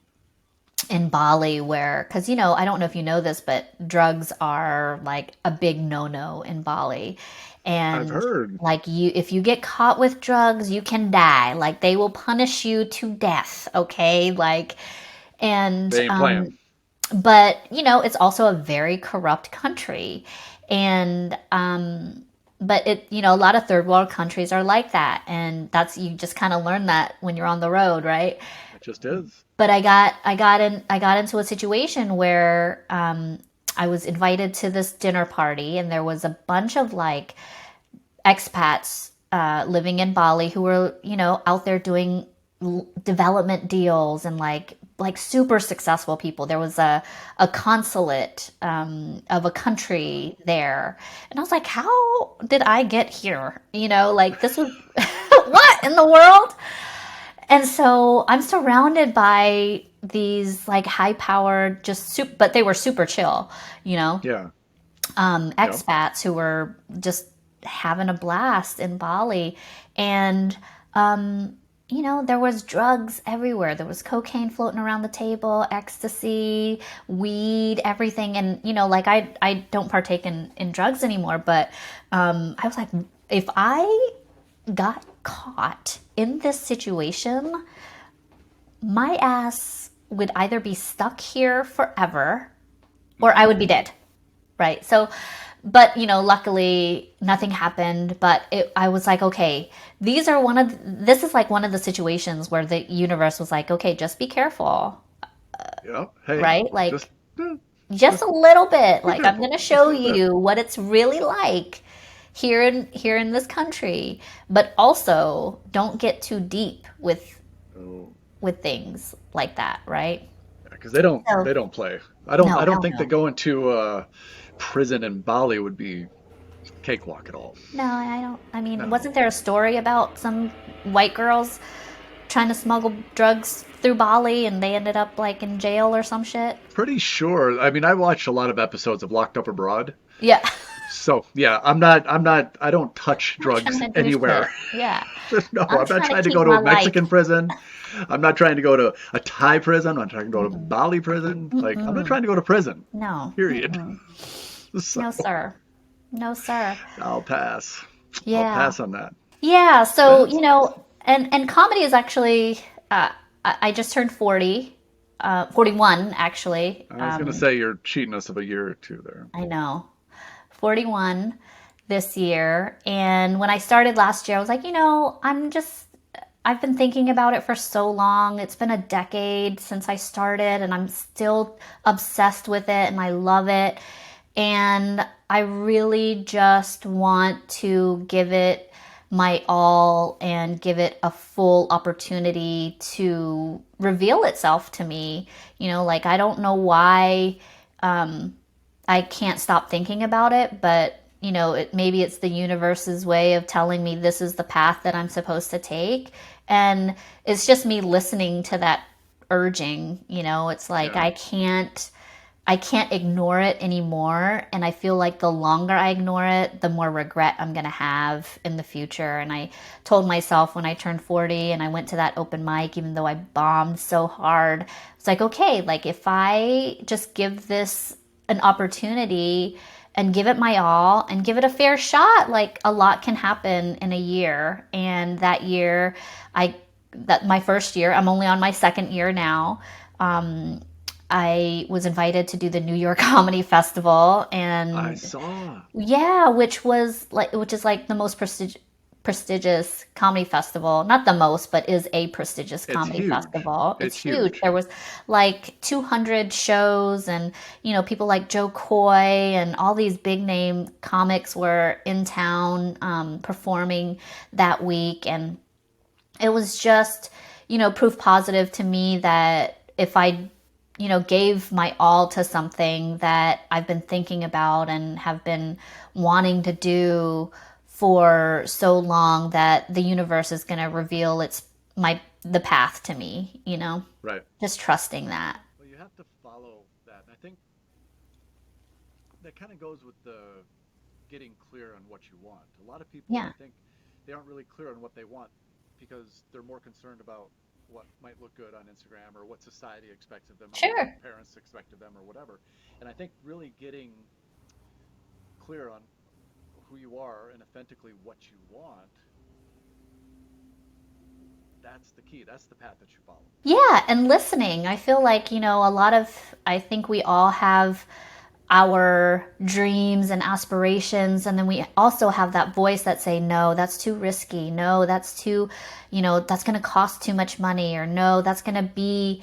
in Bali where, because, I don't know if you know this, but drugs are like a big no no in Bali. I've And heard. like if you get caught with drugs, you can die. Like they will punish you to death. Okay. Like, and, They ain't playing. but, it's also a very corrupt country. And, but a lot of third world countries are like that. And you just kind of learn that when you're on the road, right? It just is. But I got into a situation where I was invited to this dinner party, and there was a bunch of like expats living in Bali who were out there doing development deals and like super successful people. There was a consulate of a country there, and I was like, how did I get here? Like this was what in the world? And so I'm surrounded by these like high powered, but they were super chill, you know, Yeah. Yep. expats who were just having a blast in Bali. And, there was drugs everywhere. There was cocaine floating around the table, ecstasy, weed, everything. And, like I don't partake in drugs anymore, but I was like, if I got caught in this situation, my ass would either be stuck here forever or I would be dead. Right. So but luckily nothing happened. But I was like, okay, this is like one of the situations where the universe was like, okay, just be careful, Yeah. Hey, right? Like just eh, just a just little bit. be Like I'm careful. going to Just a show little bit. you what it's really like here in this country, but also don't get too deep Oh, with things like that, right? because they So don't play. no, I don't hell think that no. going to prison in Bali would be cakewalk at all. No, I don't. I mean, No. wasn't there a story about some white girls trying to smuggle drugs through Bali and they ended up like in jail or some shit? Pretty sure. I mean, I watched a lot of episodes of Locked Up Abroad. Yeah. So, yeah, I don't touch I'm not trying drugs to do anywhere. shit. Yeah. No, I'm I'm not trying to trying to keep go to my a life. Mexican prison. I'm not trying to go to a Thai prison. I'm not trying to go to Mm-mm. Bali prison. Like, I'm not Mm-mm. trying to go to prison, No. period. Mm-mm. So, No, sir. No, sir. I'll pass. I'll Yeah. pass on that. Yeah. So, That's, and comedy is actually, I just turned 40, 41 actually. I was going to say you're cheating us of a year or two there. I know. 41 this year. And when I started last year, I was like, I've been thinking about it for so long. It's been a decade since I started, and I'm still obsessed with it and I love it. And I really just want to give it my all and give it a full opportunity to reveal itself to me. Like I don't know why I can't stop thinking about it, but maybe it's the universe's way of telling me this is the path that I'm supposed to take. And it's just me listening to that urging. It's like Yeah. I can't ignore it anymore. And I feel like the longer I ignore it, the more regret I'm going to have in the future. And I told myself when I turned 40 and I went to that open mic, even though I bombed so hard, it's like, okay, like if I just give this an opportunity and give it my all and give it a fair shot, like a lot can happen in a year. And that year, I, that my first year, I'm only on my second year now. I was invited to do the New York Comedy Festival, I and saw. yeah, which is like the most prestigious comedy festival. Not the most, but is a prestigious It's comedy huge. festival. It's It's huge. huge. There was like 200 shows, and people like Joe Coy and all these big name comics were in town performing that week, and it was just proof positive to me that if I gave my all to something that I've been thinking about and have been wanting to do for so long, that the universe is going to reveal the path to me, Right. just trusting that. Well, you have to follow that. And I think that kind of goes with the getting clear on what you want. A lot of people, I Yeah. think, they aren't really clear on what they want because they're more concerned about what might look good on Instagram or what society expects of them or what their Sure. parents expect of them or whatever. And I think really getting clear on who you are and authentically what you want, that's the key. That's the path that you follow. Yeah, and listening. I feel like, I think we all have our dreams and aspirations, and then we also have that voice that say, no, that's too risky. No, that's too, that's going to cost too much money, or no, that's going to be,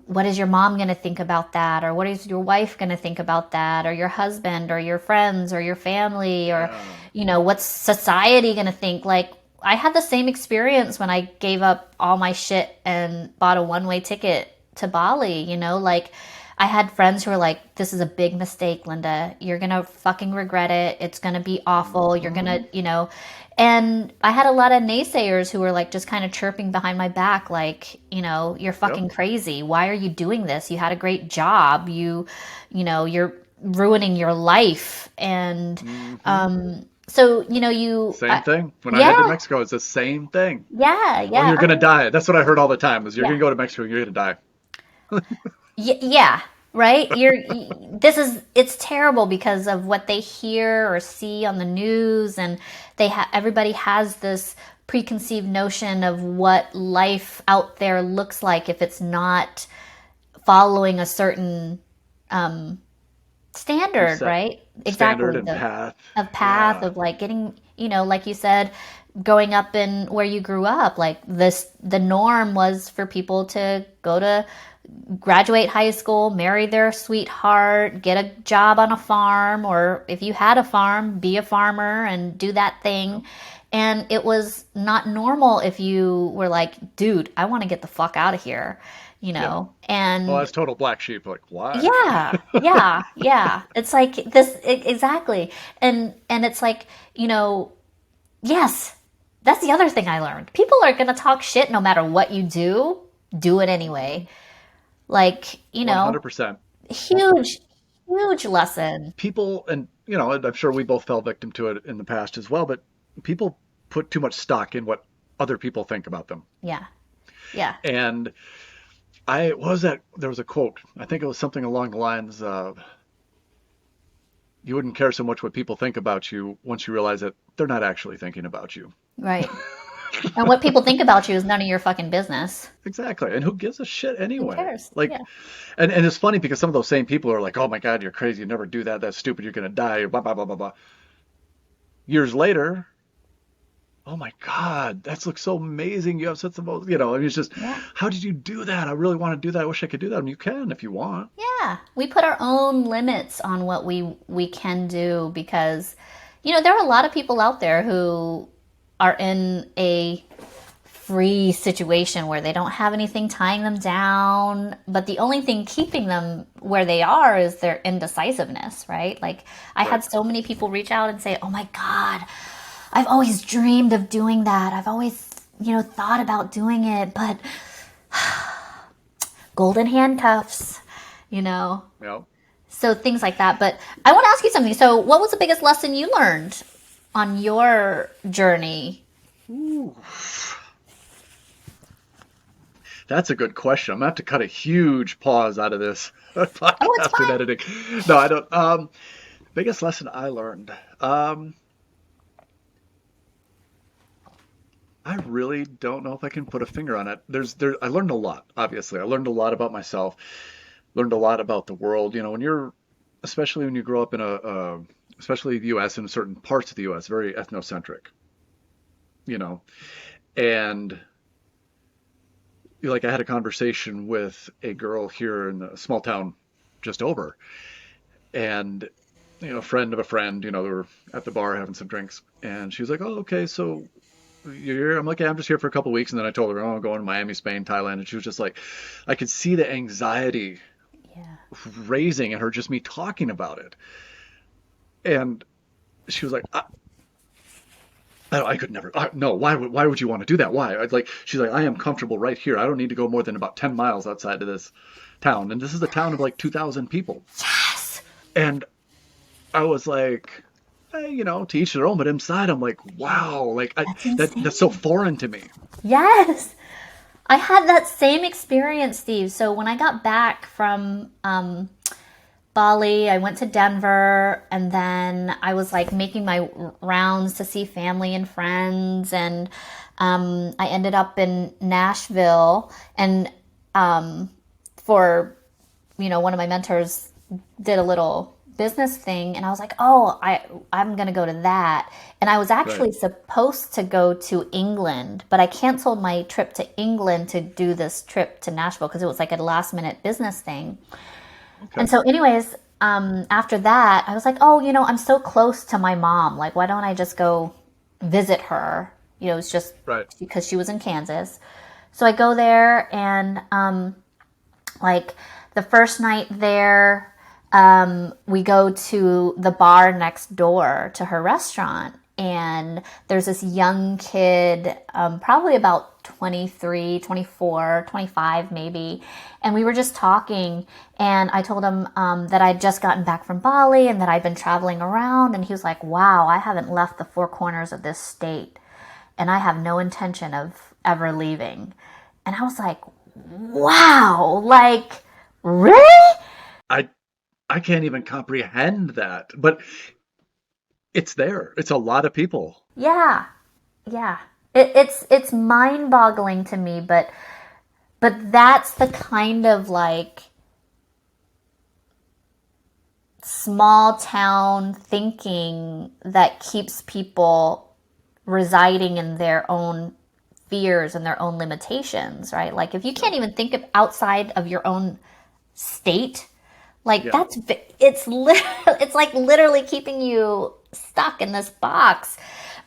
what is your mom going to think about that? Or what is your wife going to think about that? Or your husband or your friends or your family, or, Yeah. what's society going to think? Like, I had the same experience when I gave up all my shit and bought a one-way ticket to Bali, like I had friends who were like, this is a big mistake, Linda. You're going to fucking regret it. It's going to be awful. You're going Hmm. to. And I had a lot of naysayers who were like just kind of chirping behind my back, like, you're Yep. fucking crazy. Why are you doing this? You had a great job. You're ruining your life. And Hmm. so, Same thing. When I yeah, head to Mexico, it's the same thing. yeah, Oh, yeah. you're gonna die. That's what I heard all the time. Is you're Yeah. gonna go to Mexico, you're gonna die. Yeah, right? It's terrible because of what they hear or see on the news, and everybody has this preconceived notion of what life out there looks like if it's not following a certain You've Standard, set right? standard Exactly. and The path. of path Yeah. of like getting, like you said, growing up in where you grew up, like the norm was for people to go to graduate high school, marry their sweetheart, get a job on a farm, or if you had a farm, be a farmer and do that thing. Yep. And it was not normal if you were like, dude, I want to get the fuck out of here, Yeah. Oh, And that's total black sheep. Like, why? yeah, yeah, yeah. It's like this exactly. And it's like, you know, yes. That's the other thing I learned. People are going to talk shit no matter what you do it Mhm. anyway. Like, 100%. huge, huge lesson. People, and I'm sure we both fell victim to it in the past as well, but people put too much stock in what other people think about them. Yeah. Yeah. And what was that? There was a quote. I think it was something along the lines of, you wouldn't care so much what people think about you once you realize that they're not actually thinking about you. Right. And what people think about you is none of your fucking business. Exactly. And who gives a shit Who anyway? cares? Like, Yeah. and it's funny because some of those same people are like, oh my God, you're crazy. You never do that. That's stupid. You're going to die. Blah, blah, blah, blah, blah. Years later, oh my God, that looks so amazing. You have such I mean, it's just, Yeah. how did you do that? I really want to do that. I wish I could do that. And you can if you want. Yeah. We put our own limits on what we can do because there are a lot of people out there who are in a free situation where they don't have anything tying them down, but the only thing keeping them where they are is their indecisiveness, right? Like I Right. had so many people reach out and say, "Oh my God, I've always dreamed of doing that. I've always, thought about doing it, but golden handcuffs, you know." Yeah. So things like that. But I want to ask you something. So, what was the biggest lesson you learned on your journey? Ooh, that's a good question. I'm gonna have to cut a huge pause out of this Oh, it's podcast and fine. editing. No, I don't. Biggest lesson I learned. I really don't know if I can put a finger on it. I learned a lot, obviously. I learned a lot about myself, learned a lot about the world. Especially when you grow up especially the US and certain parts of the US, very ethnocentric, you know. And like I had a conversation with a girl here in a small town just over, and a friend of a friend, they were at the bar having some drinks, and she was like, "Oh, okay, so you're here?" I'm like, "Yeah, I'm just here for a couple of weeks." And then I told her, "Oh, I'm going to Miami, Spain, Thailand," and she was just like, I could see the anxiety Yeah. raising in her just me talking about it, and she was like, I could never. No, why would you want to do that? Why? She's like, I am comfortable right here. I don't need to go more than about 10 miles outside of this town. And this is a town of like 2,000 people. Yes. And I was like, hey, to each their own. But inside, I'm like, wow, like That's that's so insane. foreign to me. Yes. I had that same experience, Steve. So when I got back from Bali, I went to Denver, and then I was like making my rounds to see family and friends, and I ended up in Nashville, and for one of my mentors did a little business thing, and I was like, oh, I'm gonna go to that. And I was Right. actually supposed to go to England, but I canceled my trip to England to do this trip to Nashville because it was like a last minute business thing. And Okay. so, anyways, after that, I was like, oh, I'm so close to my mom. Like, why don't I just go visit her? It's just Right. because she was in Kansas. So I go there, and like the first night there, we go to the bar next door to her restaurant. And there's this young kid, probably about 23, 24, 25 maybe. And we were just talking. And I told him that I'd just gotten back from Bali and that I'd been traveling around. And he was like, wow, I haven't left the four corners of this state. And I have no intention of ever leaving. And I was like, wow, like, really? I I can't even comprehend that, but it's there. It's a lot of people. Yeah, yeah. It's mind boggling to me, but that's the kind of like small town thinking that keeps people residing in their own fears and their own limitations, right? Like if you Yep. can't even think of outside of your own state, like Yeah. it's like literally keeping you stuck in this box.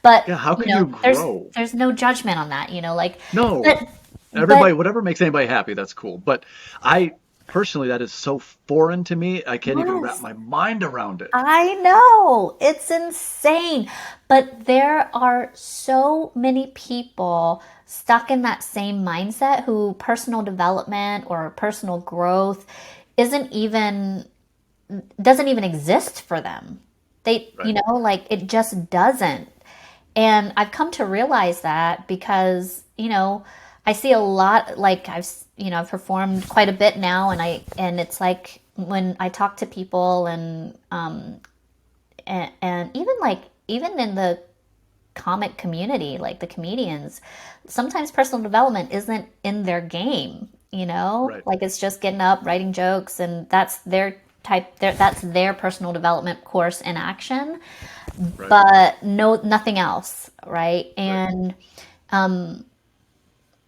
But Yeah. How you can know, you there's grow? there's no judgment on that, like No. but Everybody, but whatever makes anybody happy, that's cool. But I personally, that is so foreign to me. I can't even wrap yes, my mind around it. I know. It's insane. But there are so many people stuck in that same mindset who personal development or personal growth isn't even doesn't even exist for them. Right. Like it just doesn't. And I've come to realize that because, I see a lot, like I've performed quite a bit now, and it's like when I talk to people and even in the comic community, like the comedians, sometimes personal development isn't in their game, Right. like it's just getting up, writing jokes, and that's their personal development course in action, Right. but nothing else, right? Right. And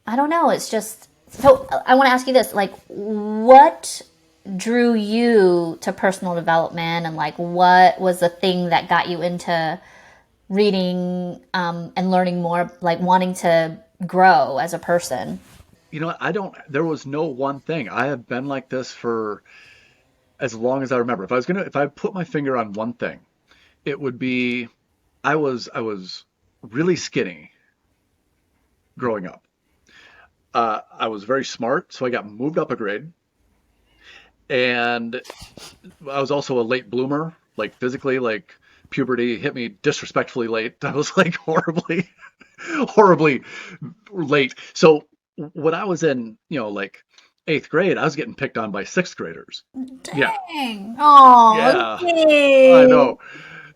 I don't know, it's just so I want to ask you this, like what drew you to personal development, and like what was the thing that got you into reading and learning more, like wanting to grow as a person? I don't, there was no one thing. I have been like this for as long as I remember. If I put my finger on one thing, it would be I was really skinny growing up. I was very smart, so I got moved up a grade. And I was also a late bloomer, like physically, like puberty hit me disrespectfully late. I was like horribly late. So when I was in, like eighth grade, I was getting picked on by sixth graders. Yeah, Dang. Oh, yeah, I dang. know.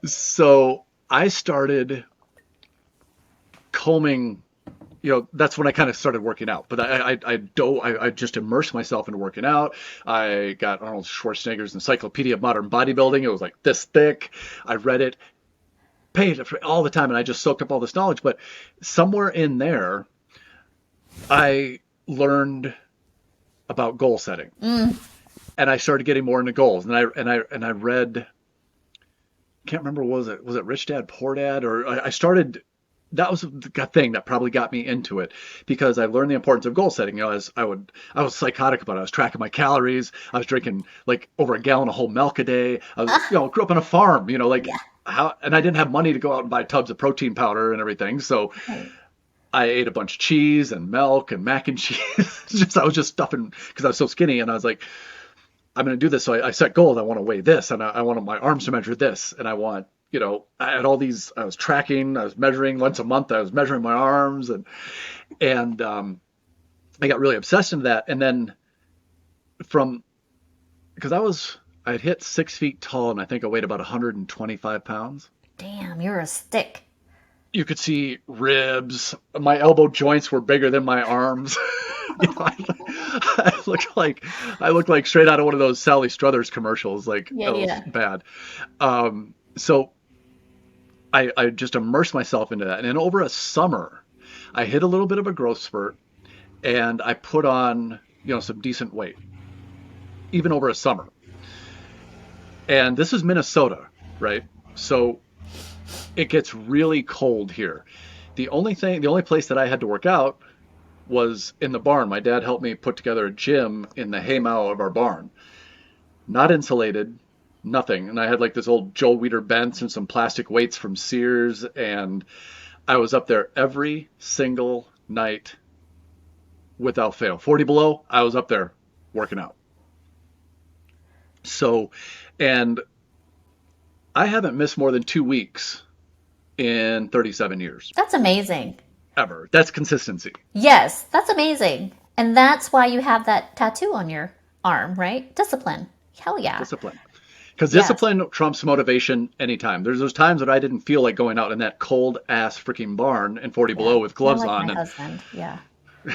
So I started combing. That's when I kind of started working out. But I just immersed myself into working out. I got Arnold Schwarzenegger's Encyclopedia of Modern Bodybuilding. It was like this thick. I read it, paid it for all the time, and I just soaked up all this knowledge. But somewhere in there, I learned about goal setting, and I started getting more into goals. And I read. Can't remember, was it Rich Dad Poor Dad, or I started. That was the thing that probably got me into it because I learned the importance of goal setting. As I was psychotic about it. I was tracking my calories. I was drinking like over a gallon of whole milk a day. I was, grew up on a farm. Like Yeah. how, and I didn't have money to go out and buy tubs of protein powder and everything. So Right. I ate a bunch of cheese and milk and mac and cheese. I was just stuffing because I was so skinny, and I was like, I'm going to do this. So I set goals. I want to weigh this, and I want my arms to measure this, and I want, I had all these. I was tracking. I was measuring once a month. I was measuring my arms, and I got really obsessed into that. And then from because I had hit 6 feet tall, and I think I weighed about 125 pounds. Damn, you're a stick. You could see ribs. My elbow joints were bigger than my arms. you know, I, I looked like straight out of one of those Sally Struthers commercials. Like Yeah, it was yeah. bad. So I just immersed myself into that, and in over a summer, I hit a little bit of a growth spurt, and I put on some decent weight, even over a summer. And this is Minnesota, right? So it gets really cold here. The only place that I had to work out was in the barn. My dad helped me put together a gym in the haymow of our barn. Not insulated, nothing. And I had like this old Joel Weider bench and some plastic weights from Sears. And I was up there every single night without fail. 40 below, I was up there working out. So, and I haven't missed more than 2 weeks in 37 years, That's amazing. ever. That's consistency. Yes, that's amazing. And that's why you have that tattoo on your arm, right? Discipline. Hell yeah. Discipline. Because Yes. discipline trumps motivation anytime. There's those times that I didn't feel like going out in that cold ass freaking barn in 40 Yeah. below with You're gloves like my on. husband. Yeah.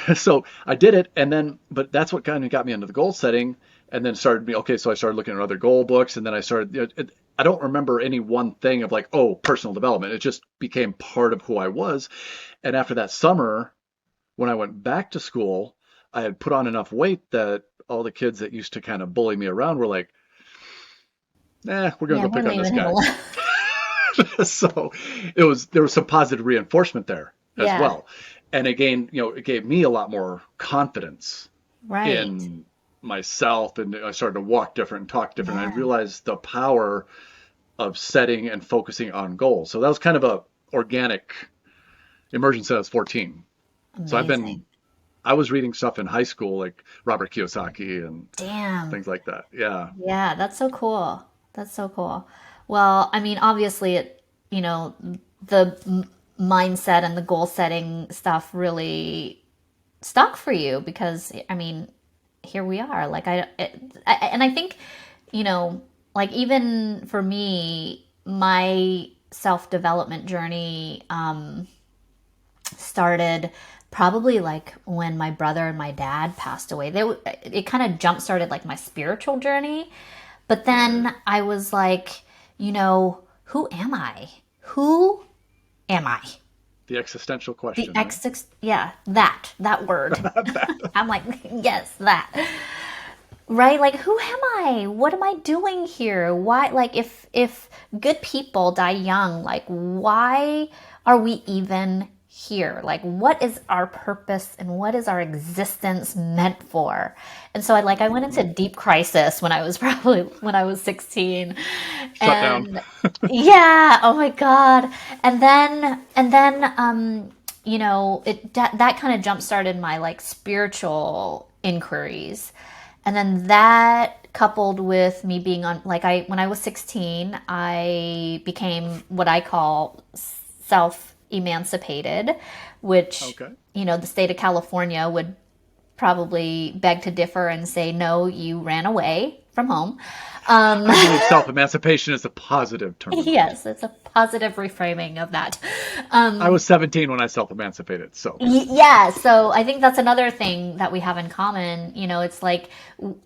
And so I did it. And then, but that's what kind of got me into the goal setting. and then started me okay, so I started looking at other goal books, and then I started I don't remember any one thing of like, oh, personal development. It just became part of who I was. And after that summer, when I went back to school, I had put on enough weight that all the kids that used to kind of bully me around were like, we're gonna Yeah, go we're pick on this leaving him guy. alone. So there was some positive reinforcement there as Yeah, well. And again, it gave me a lot more confidence right. in myself, and I started to walk different and talk different. I Yeah, realized the power of setting and focusing on goals. So that was kind of a organic immersion since I was 14. So amazing. I was reading stuff in high school like Robert Kiyosaki and Damn. things like that. Yeah. Yeah, that's so cool. That's so cool. Well, I mean, obviously, you know, the mindset and the goal setting stuff really stuck for you because, I mean, here we are. And I think, you know, like even for me, my self development journey started probably like when my brother and my dad passed away. It kind of jump started like my spiritual journey. But Right. then I was like, who am I? Who am I? The existential The question, right? X, yeah, that word. I'm like, yes, that. Right? Like, who am I? What am I doing here? Why, like, if good people die young, like, why are we even here? Like, what is our purpose and what is our existence meant for? And so I went Hmm. into deep crisis when I was probably when I was 16. Shut down. And yeah, oh my God. That kind of jump started my like spiritual inquiries. And then that coupled with me being on like I when I was 16, I became what I call self emancipated, which Okay. the state of California would probably beg to differ and say no, you ran away from home. I believe self-emancipation is a positive terminology. Yes, it's a positive reframing of that. I was 17 when I self-emancipated, so Yeah, so I think that's another thing that we have in common. It's like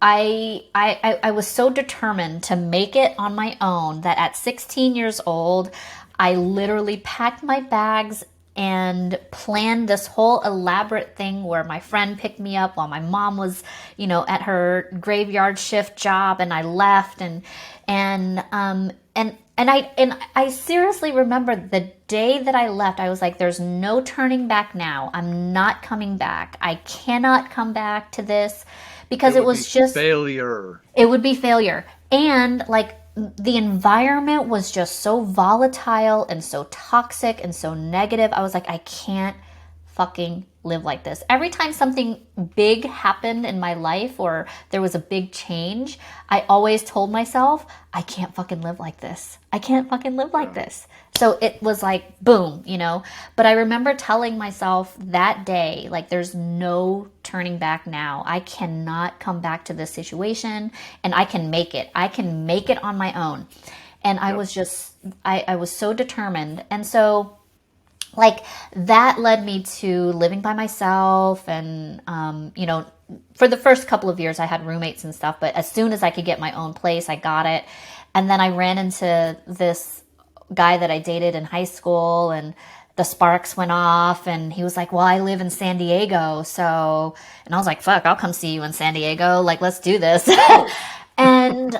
I was so determined to make it on my own that at 16 years old, I literally packed my bags and planned this whole elaborate thing where my friend picked me up while my mom was, at her graveyard shift job, and I left and I seriously remember the day that I left. I was like, there's no turning back now. I'm not coming back. I cannot come back to this because it it would be was just, failure. it would be failure. And like the environment was just so volatile and so toxic and so negative. I was like, I can't fucking live like this. Every time something big happened in my life or there was a big change, I always told myself, I can't fucking live like this. I can't fucking live like Yeah. this. So it was like, boom, But I remember telling myself that day, like, there's no turning back now. I cannot come back to this situation and I can make it. I can make it on my own. And I Yep. was just, I was so determined. And so, like that led me to living by myself and for the first couple of years I had roommates and stuff, but as soon as I could get my own place I got it. And then I ran into this guy that I dated in high school, and the sparks went off, and he was like, well, I live in San Diego, so, and I was like, fuck, I'll come see you in San Diego, like, let's do this. Oh, And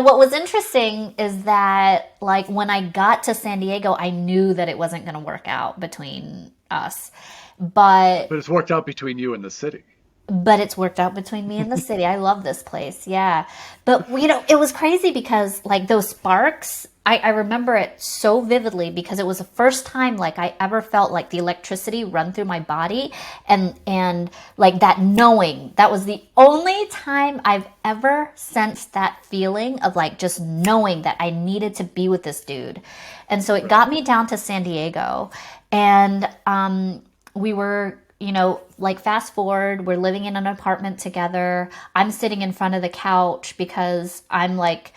what was interesting is that, like, when I got to San Diego, I knew that it wasn't going to work out between us. But but it's worked out between you and the city. but it's worked out between me and the city. I love this place. Yeah. But, it was crazy because, like, those sparks, I remember it so vividly because it was the first time, like, I ever felt like the electricity run through my body. And like, that knowing, that was the only time I've ever sensed that feeling of, like, just knowing that I needed to be with this dude. And so it Right. got me down to San Diego. And, we were, like fast forward, we're living in an apartment together. I'm sitting in front of the couch because I'm like,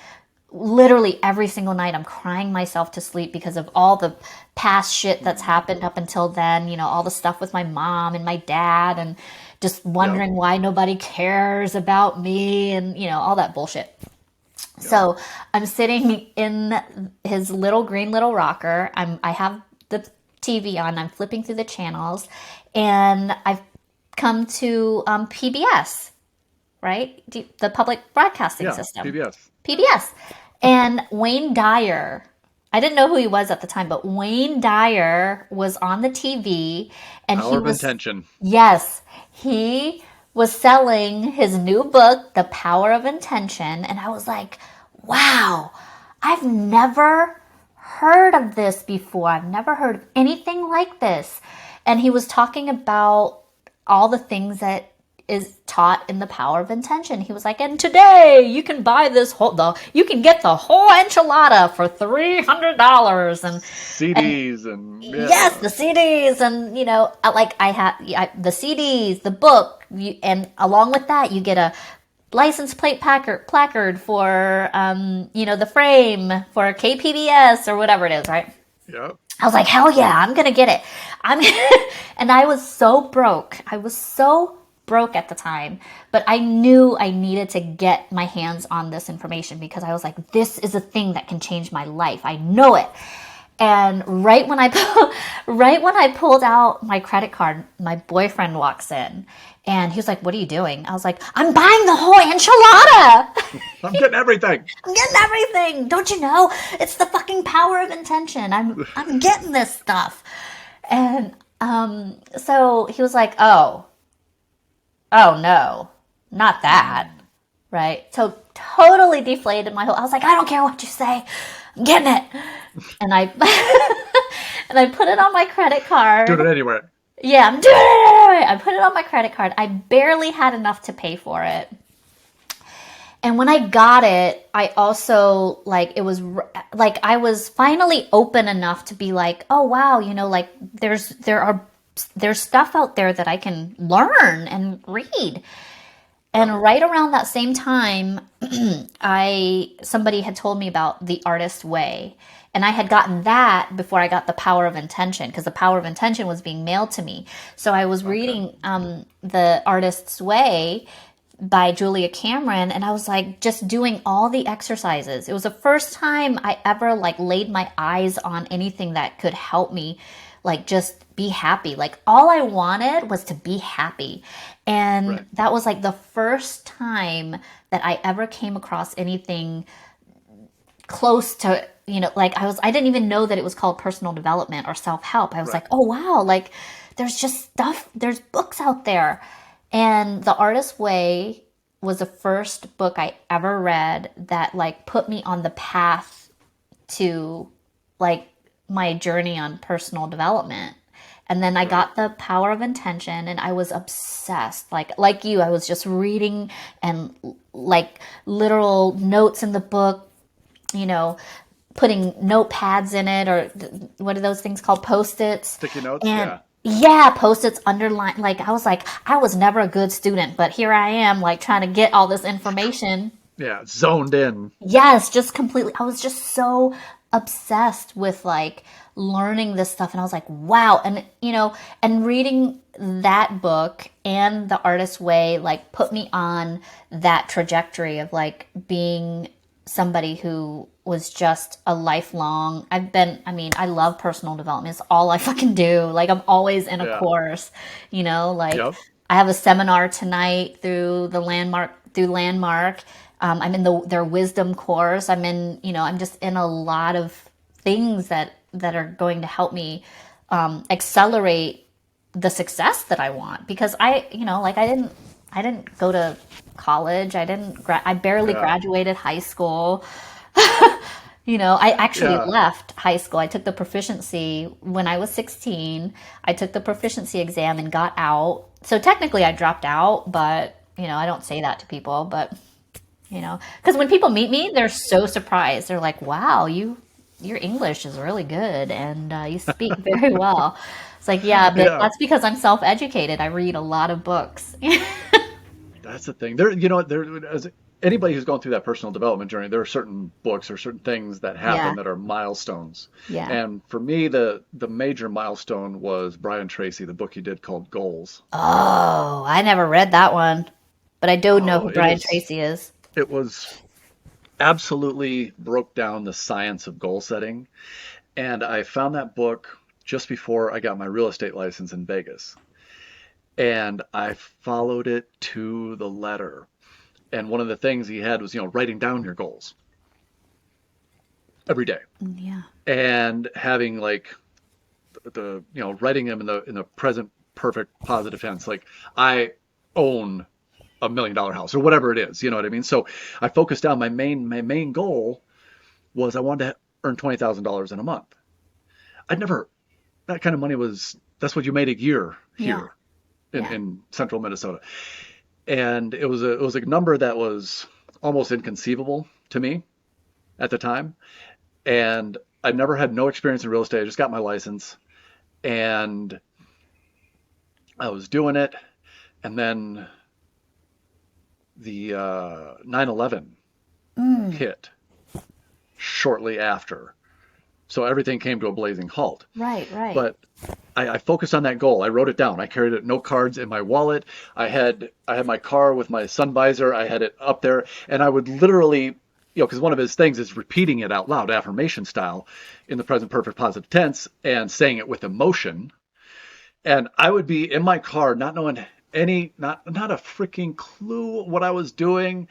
literally every single night I'm crying myself to sleep because of all the past shit that's Hmm. happened up until then, all the stuff with my mom and my dad. And, just Yep. wondering why nobody cares about me and, all that bullshit. Yep. So I'm sitting in his little green little rocker. I have the TV on. I'm flipping through the channels, and I've come to PBS, right? The public broadcasting Yeah. system, PBS. PBS, and Wayne Dyer. I didn't know who he was at the time, but Wayne Dyer was on the TV, and Power he of was, intention. yes, he was selling his new book, The Power of Intention. And I was like, wow, I've never heard of this before. I've never heard of anything like this. And he was talking about all the things that is taught in the power of intention. He was like, and today you can buy you can get the whole enchilada for $300. And CDs and yes, yeah. the CDs, and like the CDs, the book, and along with that, you get a license plate placard for the frame for KPBS or whatever it is, right? Yep. I was like, hell yeah, I'm gonna get it. I'm and I was so broke. I was so broke at the time, but I knew I needed to get my hands on this information because I was like, this is a thing that can change my life. I know it. And right when I pulled out my credit card, my boyfriend walks in and he was like, "What are you doing?" I was like, "I'm buying the whole enchilada. I'm getting everything. I'm getting everything. Don't you know? It's the fucking power of intention. I'm getting this stuff." And so he was like, "Oh no, not that." Right? So totally deflated my whole. I was like, "I don't care what you say. I'm getting it." And I and I put it on my credit Doing card. it anywhere. Yeah, I'm doing it anyway. I put it on my credit card. I barely had enough to pay for it. And when I got it, I also like it was like I was finally open enough to be like, "Oh wow, like there's stuff out there that I can learn and read." Yep. And right around that same time, somebody had told me about the artist way. And I had gotten that before I got the power of intention because the power of intention was being mailed to me. So I was Okay. reading the artist's way by Julia Cameron, and I was like just doing all the exercises. It was the first time I ever like laid my eyes on anything that could help me like just be happy. Like all I wanted was to be happy. And Right. that was like the first time that I ever came across anything close to, like I didn't even know that it was called personal development or self-help. I was Right. like, "Oh wow, like there's just stuff, there's books out there." And The Artist's Way was the first book I ever read that like put me on the path to like my journey on personal development. And then I Right. got The Power of Intention and I was obsessed. Like you, I was just reading and like literal notes in the book, you know, putting notepads in it, or what are those things called? Post-its. Sticky notes. And Yeah. yeah, post-its underlined. Like I was like, I was never a good student, but here I am like trying to get all this information. Yeah. Zoned in. Yes, just completely. I was just so obsessed with like learning this stuff. And I was like, wow. And, and reading that book and The Artist's Way, like put me on that trajectory of like being somebody who was just a lifelong. I love personal development. It's all I fucking do. Like I'm always in a Yeah. course, like Yep. I have a seminar tonight through Landmark. I'm in their wisdom course. I'm just in a lot of things that are going to help me accelerate the success that I want. Because I didn't go to college. I barely Yeah. graduated high school. I actually Yeah. left high school. I took the proficiency when I was 16. I took the proficiency exam and got out. So technically I dropped out, but I don't say that to people, but because when people meet me, they're so surprised. They're like, "Wow, your English is really good and you speak very well." It's like, yeah, but Yeah. that's because I'm self-educated. I read a lot of books. That's the thing. There. You know. There. anybody who's going through that personal development journey, there are certain books or certain things that happen Yeah. that are milestones. Yeah. And for me, the major milestone was Brian Tracy, the book he did called Goals. Oh, I never read that one, but I do know Oh, who Brian Tracy is. it was absolutely broke down the science of goal setting. And I found that book just before I got my real estate license in Vegas. And I followed it to the letter. And one of the things he had was, writing down your goals every day Yeah. and having like writing them in the present perfect positive tense. Like I own $1 million house or whatever it is, you know what I mean? So I focused down my main goal was I wanted to earn $20,000 in a month. I'd never that kind of money was that's what you made a year Yeah. here Yeah. in central Minnesota. And it was a number that was almost inconceivable to me at the time. And I never had no experience in real estate. I just got my license and I was doing it. And then the 9/11 Mm. hit shortly after. So everything came to a blazing halt. Right, right. But I focused on that goal. I wrote it down. I carried it, note cards in my wallet. I had my car with my sun visor. I had it up there, and I would literally, because one of his things is repeating it out loud, affirmation style, in the present perfect positive tense, and saying it with emotion. And I would be in my car, not knowing not a freaking clue what I was doing.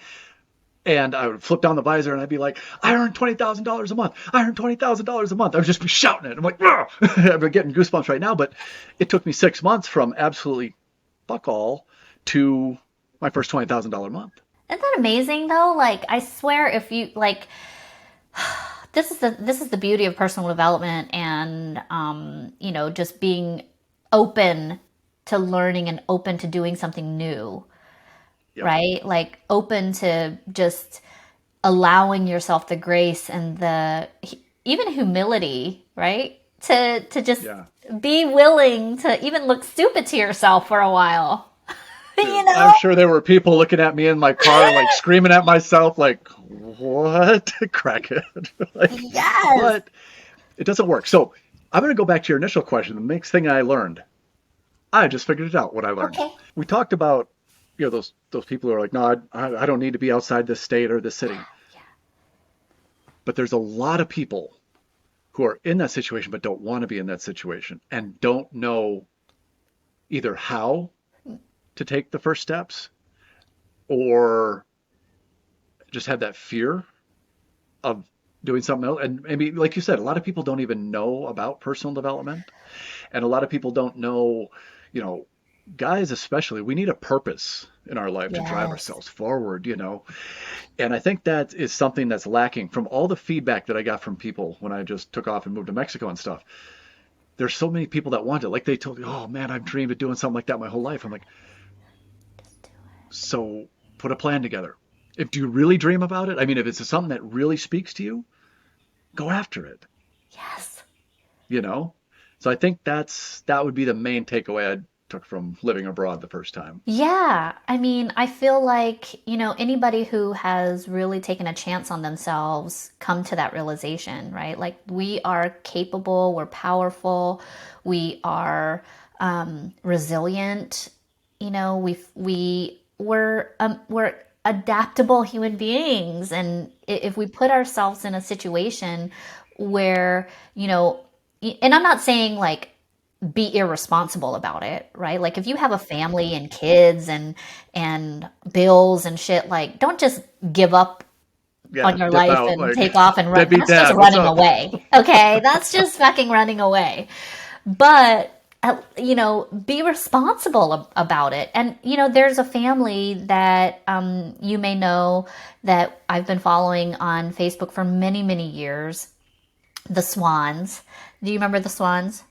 And I would flip down the visor and I'd be like, I earned $20,000 a month. I earned $20,000 a month. I would just be shouting it. I'm like, "Ugh." I'm getting goosebumps right now, but it took me 6 months from absolutely fuck all to my first $20,000 month. Isn't that amazing though? Like I swear if you like this is the beauty of personal development and just being open to learning and open to doing something new, Yep. right? Like open to just allowing yourself the grace and the even humility, right? To just Yeah. be willing to even look stupid to yourself for a while. You Dude, I'm know? sure there were people looking at me in my car, like screaming at myself, like, what? Crackhead. Like, Yes. but it doesn't work. So I'm going to go back to your initial question. The next thing I learned, I just figured it out what I learned. Okay. We talked about those people who are like, no, I don't need to be outside this state or this city. But there's a lot of people who are in that situation but don't want to be in that situation and don't know either how to take the first steps or just have that fear of doing something else. And maybe, like you said, a lot of people don't even know about personal development, and a lot of people don't know, you know, guys especially, we need a purpose in our life to drive Yes. ourselves forward. And I think that is something that's lacking from all the feedback that I got from people when I just took off and moved to Mexico and stuff. There's so many people that want it. Like they told me, oh man, I've dreamed of doing something like that my whole life. I'm like, so put a plan together. If do you really dream about it? I mean, if it's something that really speaks to you, go after it, Yes. you know? So I think that would be the main takeaway I took from living abroad the first time. Yeah, I mean, I feel like, anybody who has really taken a chance on themselves come to that realization, right? Like we are capable, we're powerful, we are resilient, we're adaptable human beings, and if we put ourselves in a situation where, and I'm not saying like be irresponsible about it, right? Like if you have a family and kids and bills and shit, like don't just give up on Yeah, your dip life out and like take off and run. deadbeat That's just dad. What's running up? away. Okay? That's just fucking running away. But be responsible about it. And there's a family that you may know that I've been following on Facebook for many, many years. The Swans. Do you remember the Swans?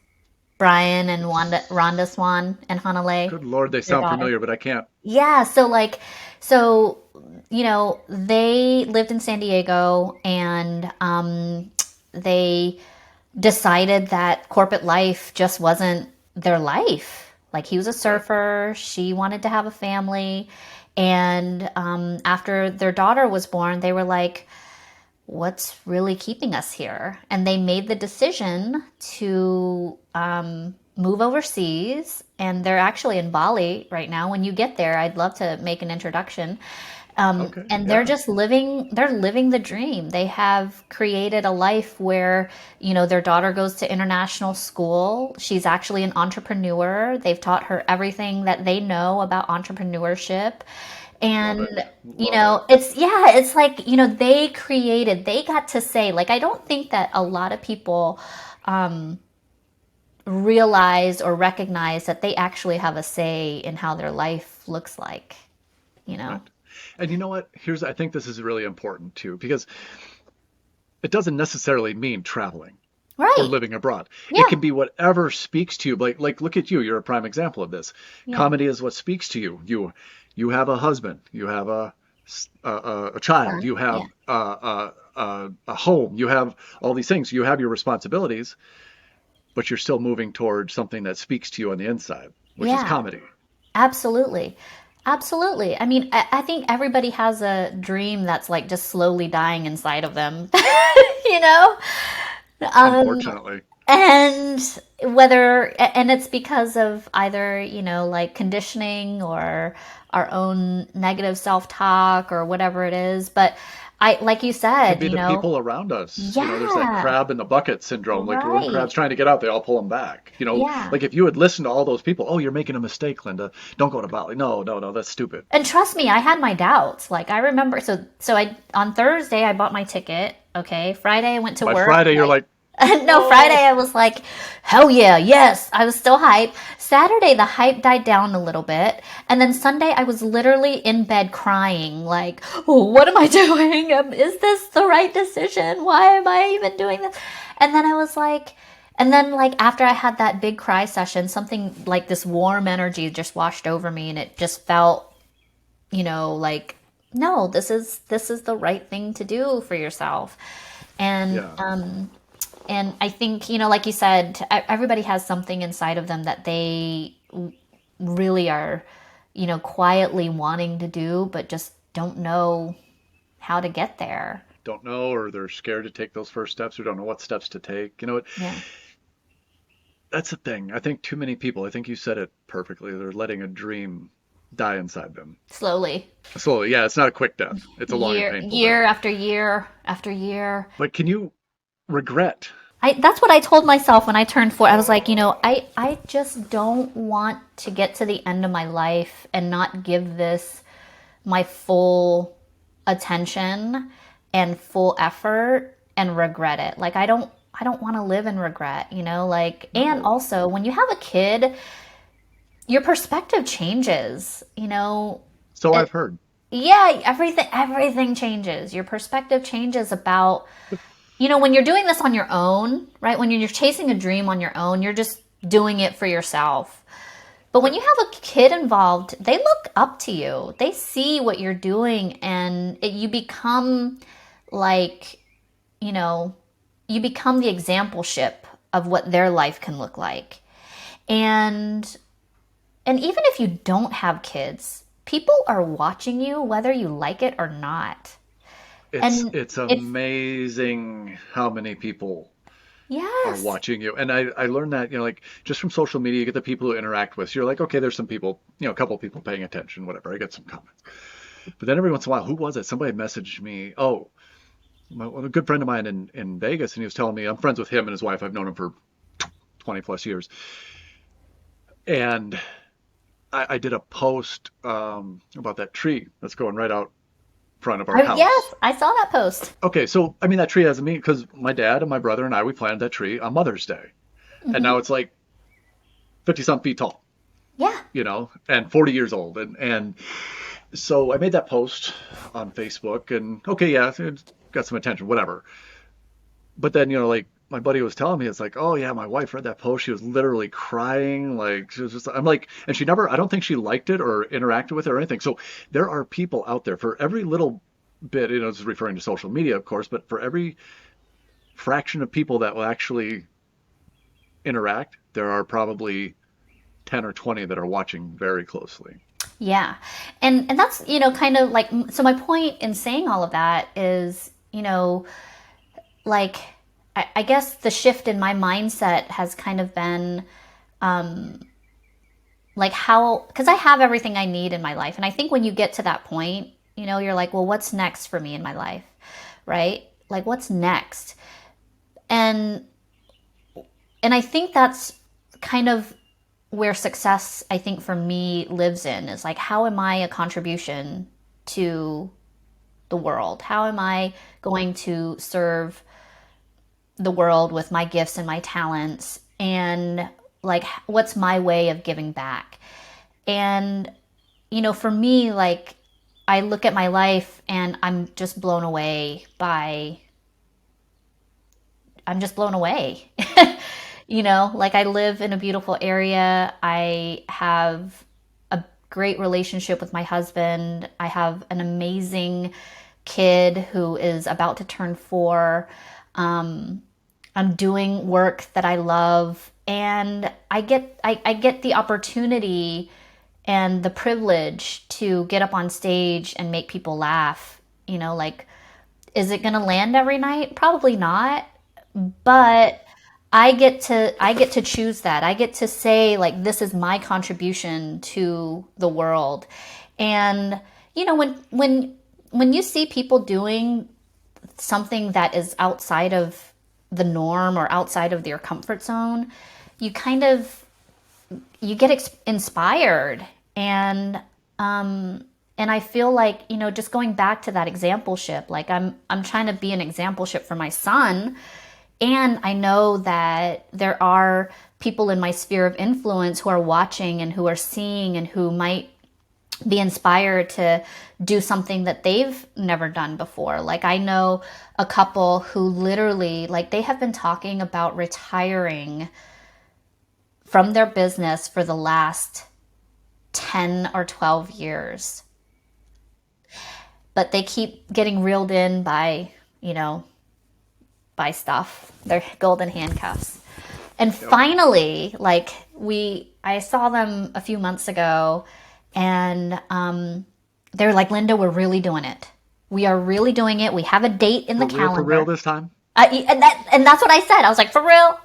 Brian and Rhonda Swan and Hanalei, Good Lord, they their sound daughter. familiar, but I can't. Yeah, so they lived in San Diego, and they decided that corporate life just wasn't their life. Like he was a Right. surfer, she wanted to have a family, And after their daughter was born, they were like, what's really keeping us here? And they made the decision to move overseas. And they're actually in Bali right now. When you get there, I'd love to make an introduction. Okay. And they're Yeah. just they're living the dream. They have created a life where, their daughter goes to international school. She's actually an entrepreneur. They've taught her everything that they know about entrepreneurship. Love And, it. Love it. it's like, they got to say, like, I don't think that a lot of people realize or recognize that they actually have a say in how their life looks like, you know? Right. And you know what? I think this is really important too, because it doesn't necessarily mean traveling or Right. living abroad. It Yeah. can be whatever speaks to you. Like look at you. You're a prime example of this. Yeah. Comedy is what speaks to you. You have a husband. You have a child. Son. You have Yeah. a home. You have all these things. You have your responsibilities, but you're still moving towards something that speaks to you on the inside, which is Yeah. comedy. Absolutely. Absolutely. I mean, I think everybody has a dream that's like just slowly dying inside of them, you know? Um, Unfortunately. and and it's because of either, like conditioning or our own negative self-talk or whatever it is. But like you Could said, be the people around us. There's that yeah, crab in the bucket syndrome. Like when right. crab's trying to get out, they all pull him back. Yeah. Like if you had listened to all those people, oh, you're making a mistake, Linda. Don't go to Bali. No, no, no, that's stupid. And trust me, I had my doubts. Like I remember, so I on Thursday I bought my ticket. Okay, Friday I went to By work. Friday, you're like, No, Friday oh, I was like, hell yeah, yes. I was still hype. Saturday the hype died down a little bit, and then Sunday I was literally in bed crying, like, oh, what am I doing? Is this the right decision? Why am I even doing this? And then I was like. And then, like, after I had that big cry session, something like this warm energy just washed over me, and it just felt like no, this is the right thing to do for yourself. And yeah. I think, like you said, everybody has something inside of them that they really are, quietly wanting to do, but just don't know how to get there. Don't know, or they're scared to take those first steps, or don't know what steps to take. Yeah. That's the thing. I think too many people, I think you said it perfectly, they're letting a dream die inside them. Slowly. Slowly, yeah, it's not a quick death. It's a long and painful death. Year after year after year. But can you regret? That's what I told myself when I turned 4. I was like, I just don't want to get to the end of my life and not give this my full attention and full effort and regret it. Like I don't want to live in regret, like. And No. also when you have a kid, your perspective changes, So it, I've heard. yeah, everything changes. Your perspective changes about, when you're doing this on your own, right? When you're chasing a dream on your own, you're just doing it for yourself. But when Right. you have a kid involved, they look up to you. They see what you're doing, and you become like, you know, you become the exampleship of what their life can look like. And even if you don't have kids, people are watching you whether you like it or not. It's And it's it's amazing how many people are yes. watching you. And I learned that, like just from social media, you get the people who interact with. So you're like, okay, there's some people, a couple people paying attention, whatever. I get some comments. But then every once in a while, who was it? Somebody messaged me, oh, a good friend of mine in Vegas, and he was telling me, I'm friends with him and his wife. I've known him for 20 plus years. And I did a post about that tree that's going right out front of our house. Yes, I saw that post. Okay, so I mean that tree has me because my dad and my brother and I we planted that tree on Mother's Day, and now it's like 50 some feet tall, Yeah. and 40 years old, and so I made that post on Facebook, and okay, yeah, it got some attention, whatever. But then like my buddy was telling me, it's like, oh yeah, my wife read that post. She was literally crying, like she was just. I'm like, and she never. I don't think she liked it or interacted with it or anything. So there are people out there for every little bit. It's referring to social media, of course, but for every fraction of people that will actually interact, there are probably 10 or 20 that are watching very closely. Yeah. And that's, kind of like, so my point in saying all of that is, like, I guess the shift in my mindset has kind of been like how, because I have everything I need in my life. And I think when you get to that point, you're like, well, what's next for me in my life? Right? Like, what's next? And, and I think that's kind of where success, I think, for me lives in is like, how am I a contribution to the world? How am I going to serve the world with my gifts and my talents? And like, what's my way of giving back? And, for me, like, I look at my life and I'm just blown away. Like I live in a beautiful area. I have a great relationship with my husband. I have an amazing kid who is about to turn 4. Um, I'm doing work that I love, and I get the opportunity and the privilege to get up on stage and make people laugh. Like, is it going to land every night? Probably not, but I get to choose that. I get to say, like, this is my contribution to the world. And when you see people doing something that is outside of the norm or outside of their comfort zone, you kind of you get inspired. And I feel like, just going back to that exampleship, like I'm trying to be an exampleship for my son. And I know that there are people in my sphere of influence who are watching and who are seeing and who might be inspired to do something that they've never done before. Like I know a couple who literally, like, they have been talking about retiring from their business for the last 10 or 12 years. But they keep getting reeled in you know, by stuff, their golden handcuffs. And Yep. finally, like I saw them a few months ago, and they're like, Linda, we're really doing it. We are really doing it. We have a date in the For real calendar. this time? And that's what I said. I was like, for real,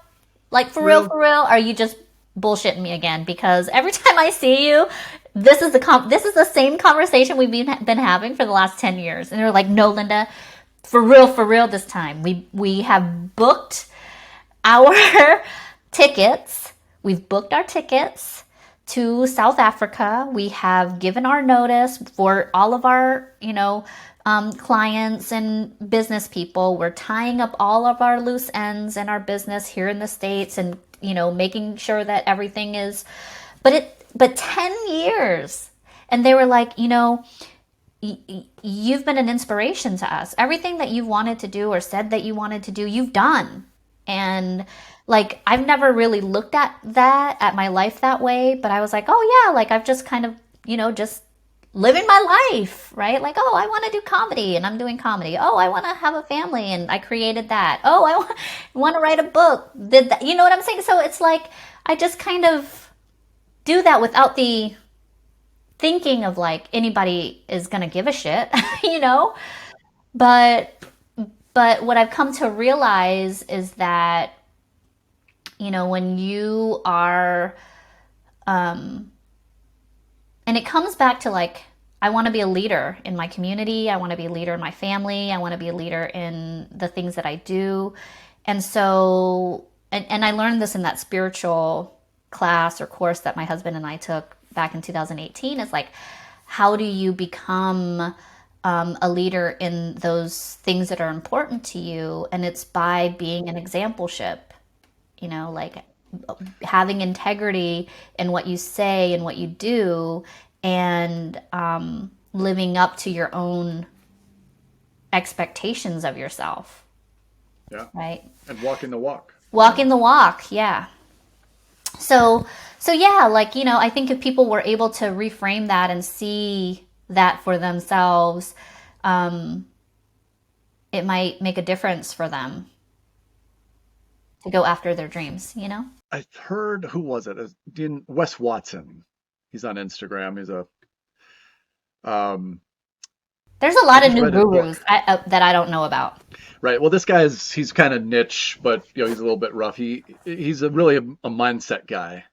like Real? for real. Are you just bullshitting me again? Because every time I see you, this is the same conversation we've been having for the last 10 years. And they're like, no, Linda, for real this time. We have booked our tickets. We've booked our tickets to South Africa. We have given our notice for all of our, clients and business people. We're tying up all of our loose ends in our business here in the States, and, making sure that everything is, but 10 years. And they were like, you've been an inspiration to us. Everything that you wanted to do or said that you wanted to do, you've done. And like, I've never really looked at my life that way, but I was like, oh yeah, like I've just kind of, just living my life, right? Like, oh, I want to do comedy and I'm doing comedy. Oh, I want to have a family and I created that. Oh, I want to write a book. Did that. You know what I'm saying? So it's like, I just kind of do that without the thinking of like anybody is going to give a shit, you know? But what I've come to realize is that, when you are and it comes back to like, I want to be a leader in my community, I want to be a leader in my family, I want to be a leader in the things that I do. And so and I learned this in that spiritual class or course that my husband and I took back in 2018, is like, how do you become a leader in those things that are important to you? And it's by being an exampleship, like having integrity in what you say and what you do, and living up to your own expectations of yourself, Yeah. right? And walking the walk. Walking the walk, yeah. So yeah, like, I think if people were able to reframe that and see that for themselves, it might make a difference for them to go after their dreams. I heard, who was it? Wes Watson. He's on Instagram. He's a Um, There's a I lot of just new read his book. gurus that I don't know about. Right. Well, this guy's he's kind of niche, but he's a little bit rough. He's a mindset guy.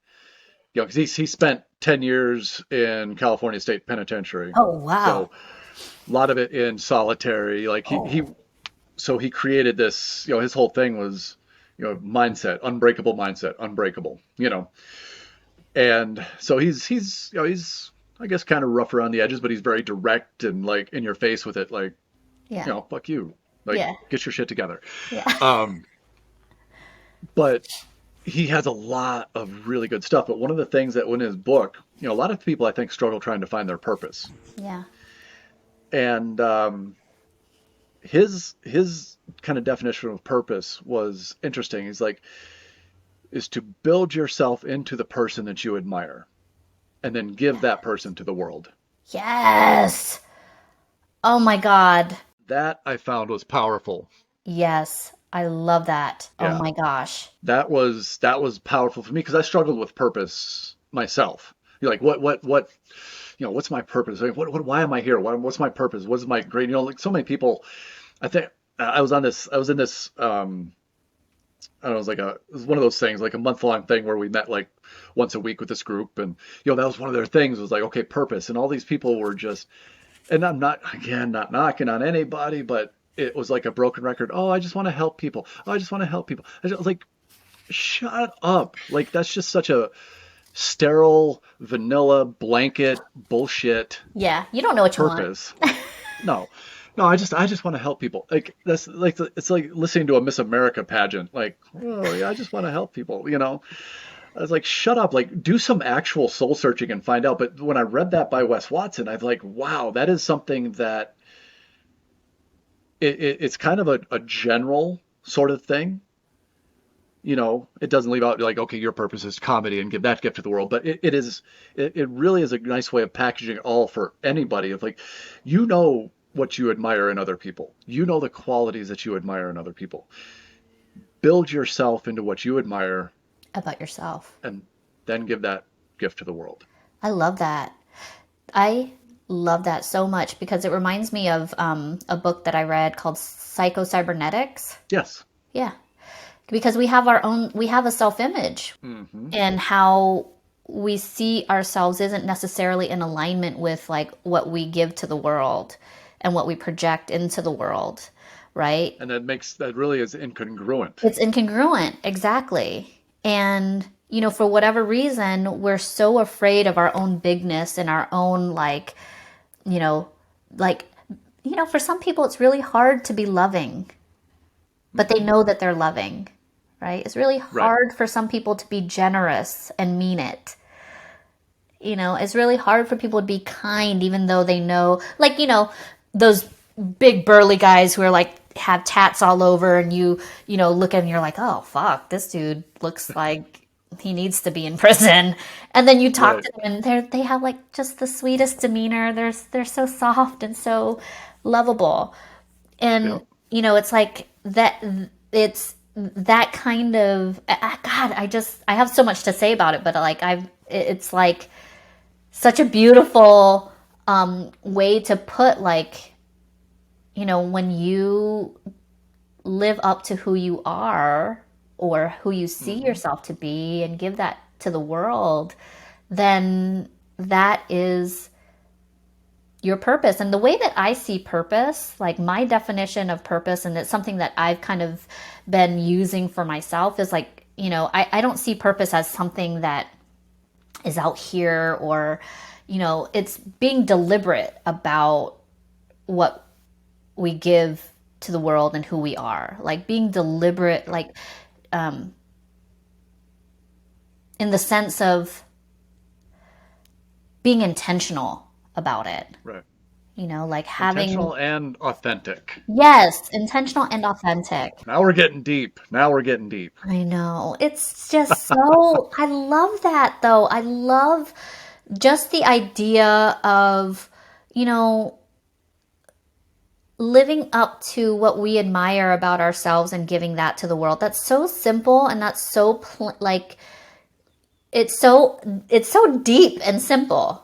Because he spent 10 years in California State Penitentiary. Oh, wow. So a lot of it in solitary. Like he Oh, so he created this, his whole thing was, mindset, unbreakable mindset, unbreakable, And so he's I guess kind of rough around the edges, but he's very direct and like in your face with it, like, yeah. fuck you. Like, Yeah. get your shit together. Yeah. Um, but he has a lot of really good stuff. But one of the things that in his book, a lot of people I think struggle trying to find their purpose. Yeah. And his kind of definition of purpose was interesting. He's like, is to build yourself into the person that you admire and then give that person to the world. Yes. Oh my God. That I found was powerful. Yes. I love that. Oh Yeah. my gosh. That was powerful for me because I struggled with purpose myself. You're like, what, what's my purpose? Like, why am I here? What's my purpose? What's my great, like so many people, I think I was in this, I don't know, it was one of those things, like a month long thing where we met like once a week with this group. And, that was one of their things was like, okay, purpose. And all these people were just, and I'm not, again, not knocking on anybody, but it was like a broken record. Oh, I just want to help people. Oh, I just want to help people. I was like, shut up. Like, that's just such a sterile, vanilla, blanket, bullshit Yeah. You don't know what you want. purpose. No, no, I just want to help people. Like, that's like, it's like listening to a Miss America pageant. Like, oh, yeah, I just want to help people. I was like, shut up, like, do some actual soul searching and find out. But when I read that by Wes Watson, I was like, wow, that is something that it's kind of a general sort of thing. It doesn't leave out like, okay, your purpose is comedy and give that gift to the world, but it really is a nice way of packaging it all for anybody of like, what you admire in other people. The qualities that you admire in other people. Build yourself into what you admire About yourself. and then give that gift to the world. I love that. I love that so much because it reminds me of a book that I read called Psycho Cybernetics. Yes. Yeah. Because we have a self image, Hmm. and how we see ourselves isn't necessarily in alignment with like what we give to the world and what we project into the world, right? And that really is incongruent. It's incongruent, exactly. And, for whatever reason, we're so afraid of our own bigness and our own, you know, like, for some people, it's really hard to be loving, but they Hmm. know that they're loving, right? It's really Right. hard for some people to be generous and mean it. It's really hard for people to be kind, even though they know, like, those big burly guys who are like, have tats all over, and look at him and you're like, oh, fuck, this dude looks like he needs to be in prison. And then you talk Right. to them and they have like just the sweetest demeanor. They're so soft and so lovable. And, Yep. it's like that, it's that kind of, God, I have so much to say about it, but like, it's like, such a beautiful way to put like when you live up to who you are or who you see Hmm. yourself to be and give that to the world, then that is your purpose. And the way that I see purpose, like my definition of purpose, and it's something that I've kind of been using for myself, is like, I don't see purpose as something that is out here, or it's being deliberate about what we give to the world and who we are, like being deliberate, like in the sense of being intentional about it, Right. like having, Intentional and authentic. yes, intentional and authentic. Now we're getting deep. Now we're getting deep. I know, it's just so, I love that though. I love just the idea of, you know, living up to what we admire about ourselves and giving that to the world. That's so simple, and that's so like it's so deep and simple.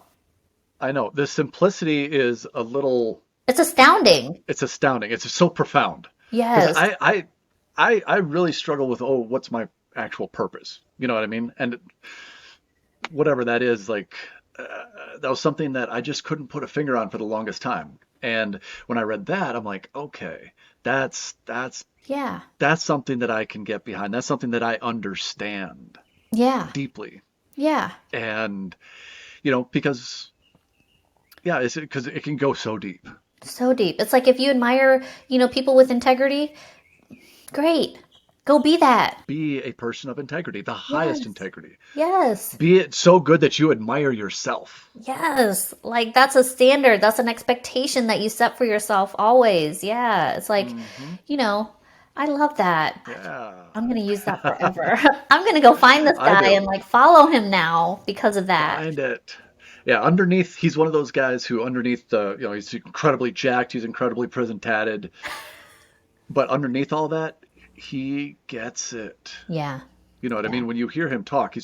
I know. The simplicity is a little, It's astounding. it's astounding. It's so profound. Because Yes. I really struggle with, oh, what's my actual purpose? You know what I mean? And whatever that is, like, that was something that I just couldn't put a finger on for the longest time. And when I read that, I'm like, okay, that's Yeah. that's something that I can get behind. That's something that I understand Yeah. deeply. Yeah. And, because, yeah, it's because it can go so deep. So deep. It's like if you admire, people with integrity, great. Go be that. Be a person of integrity, the highest Yes. integrity. Yes. Be it so good that you admire yourself. Yes. Like that's a standard. That's an expectation that you set for yourself always. Yeah. It's like, Hmm. you know, I love that. Yeah, I'm going to use that forever. I'm going to go find this I guy do. and like follow him now because of that. Find it. Yeah, underneath, he's one of those guys who underneath he's incredibly jacked, he's incredibly prison tatted, but underneath all that, he gets it. Yeah. You know what I Yeah. mean? When you hear him talk,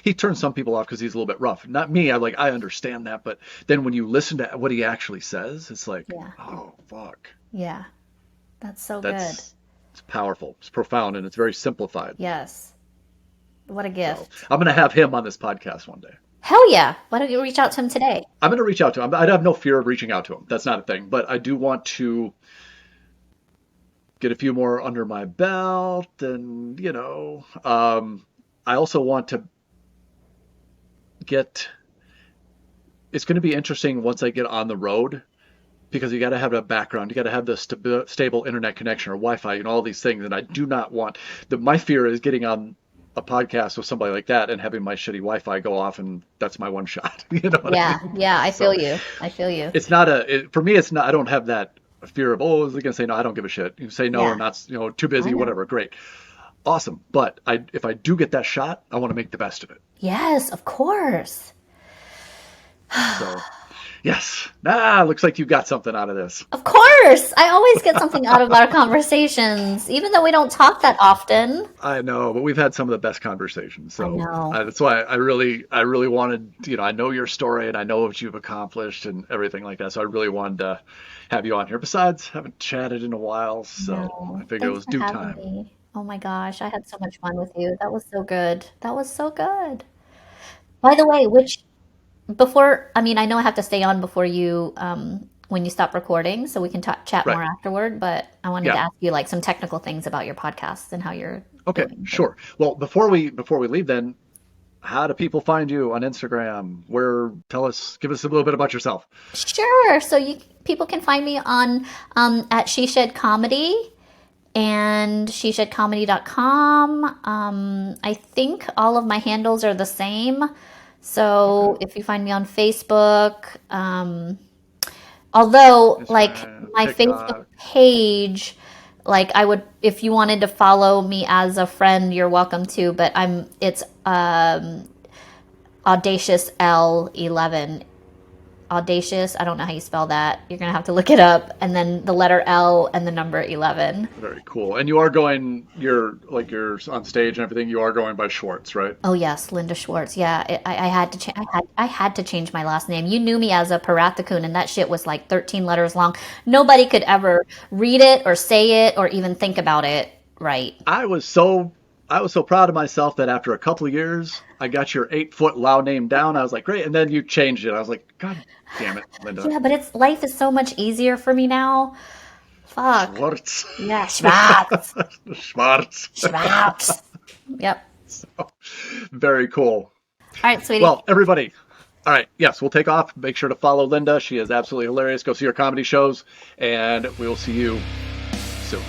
he turns some people off because he's a little bit rough. Not me. I understand that, but then when you listen to what he actually says, it's like, Yeah. oh fuck. Yeah. That's so good. That's it's powerful. It's profound and it's very simplified. Yes. What a So gift. I'm gonna have him on this podcast one day. Hell yeah. Why don't you reach out to him today? I'm gonna reach out to him. I have no fear of reaching out to him. That's not a thing. But I do want to get a few more under my belt, and I also want to get. It's going to be interesting once I get on the road because you got to have a background. You got to have the stable internet connection or Wi-Fi and all these things. And I do not want my fear is getting on a podcast with somebody like that and having my shitty Wi-Fi go off, and that's my one shot. You know what I Yeah. mean? Yeah. I feel So you. I feel you. it's not for me. It's not. I don't have that fear of, oh, is they going to say no? I don't give a shit. You say no or Yeah. not. Too I busy, know. whatever. Great, awesome. But if I do get that shot, I want to make the best of it. Yes, of course. So yes, looks like you got something out of this. Of course. I always get something out of our conversations, even though we don't talk that often. I know, but we've had some of the best conversations. I So know. that's why I really wanted, I know your story and I know what you've accomplished and everything like that. So I really wanted to have you on here. Besides, haven't chatted in a while, so I No. figured it Thanks was for due having time. me. Oh my gosh, I had so much fun with you. That was so good. That was so good. By the way, I mean, I know I have to stay on before when you stop recording, so we can chat Right. more afterward, but I wanted to Yeah. ask you like some technical things about your podcast and how you're Okay. doing things. Sure. Well, before we leave, then, how do people find you on Instagram? Give us a little bit about yourself. Sure. So people can find me on at She Shed Comedy and sheshedcomedy.com. I think all of my handles are the same. Okay. So if you find me on Facebook, although like Instagram, my Facebook TikTok. page, like I would, if you wanted to follow me as a friend, you're welcome to, but it's Audacious L11. Audacious, I don't know how you spell that. You're gonna have to look it up. And then the letter L and the number 11. Very cool. And you're on stage and everything. You are going by Schwartz, right? Oh yes, Linda Schwartz. Yeah, I had to I had to change my last name. You knew me as a Parathakun, and that shit was like 13 letters long. Nobody could ever read it or say it or even think about it right. I was so I was so proud of myself that after a couple of years, I got your 8 foot Lao name down. I was like, great. And then you changed it. I was like, God damn it, Linda. Yeah, but life is so much easier for me now. Fuck. Schwartz. Yeah, Schwartz. Schwartz. Schwartz. Yep. Very cool. All right, sweetie. Well, everybody. All right. Yes, we'll take off. Make sure to follow Linda. She is absolutely hilarious. Go see her comedy shows, and we will see you soon.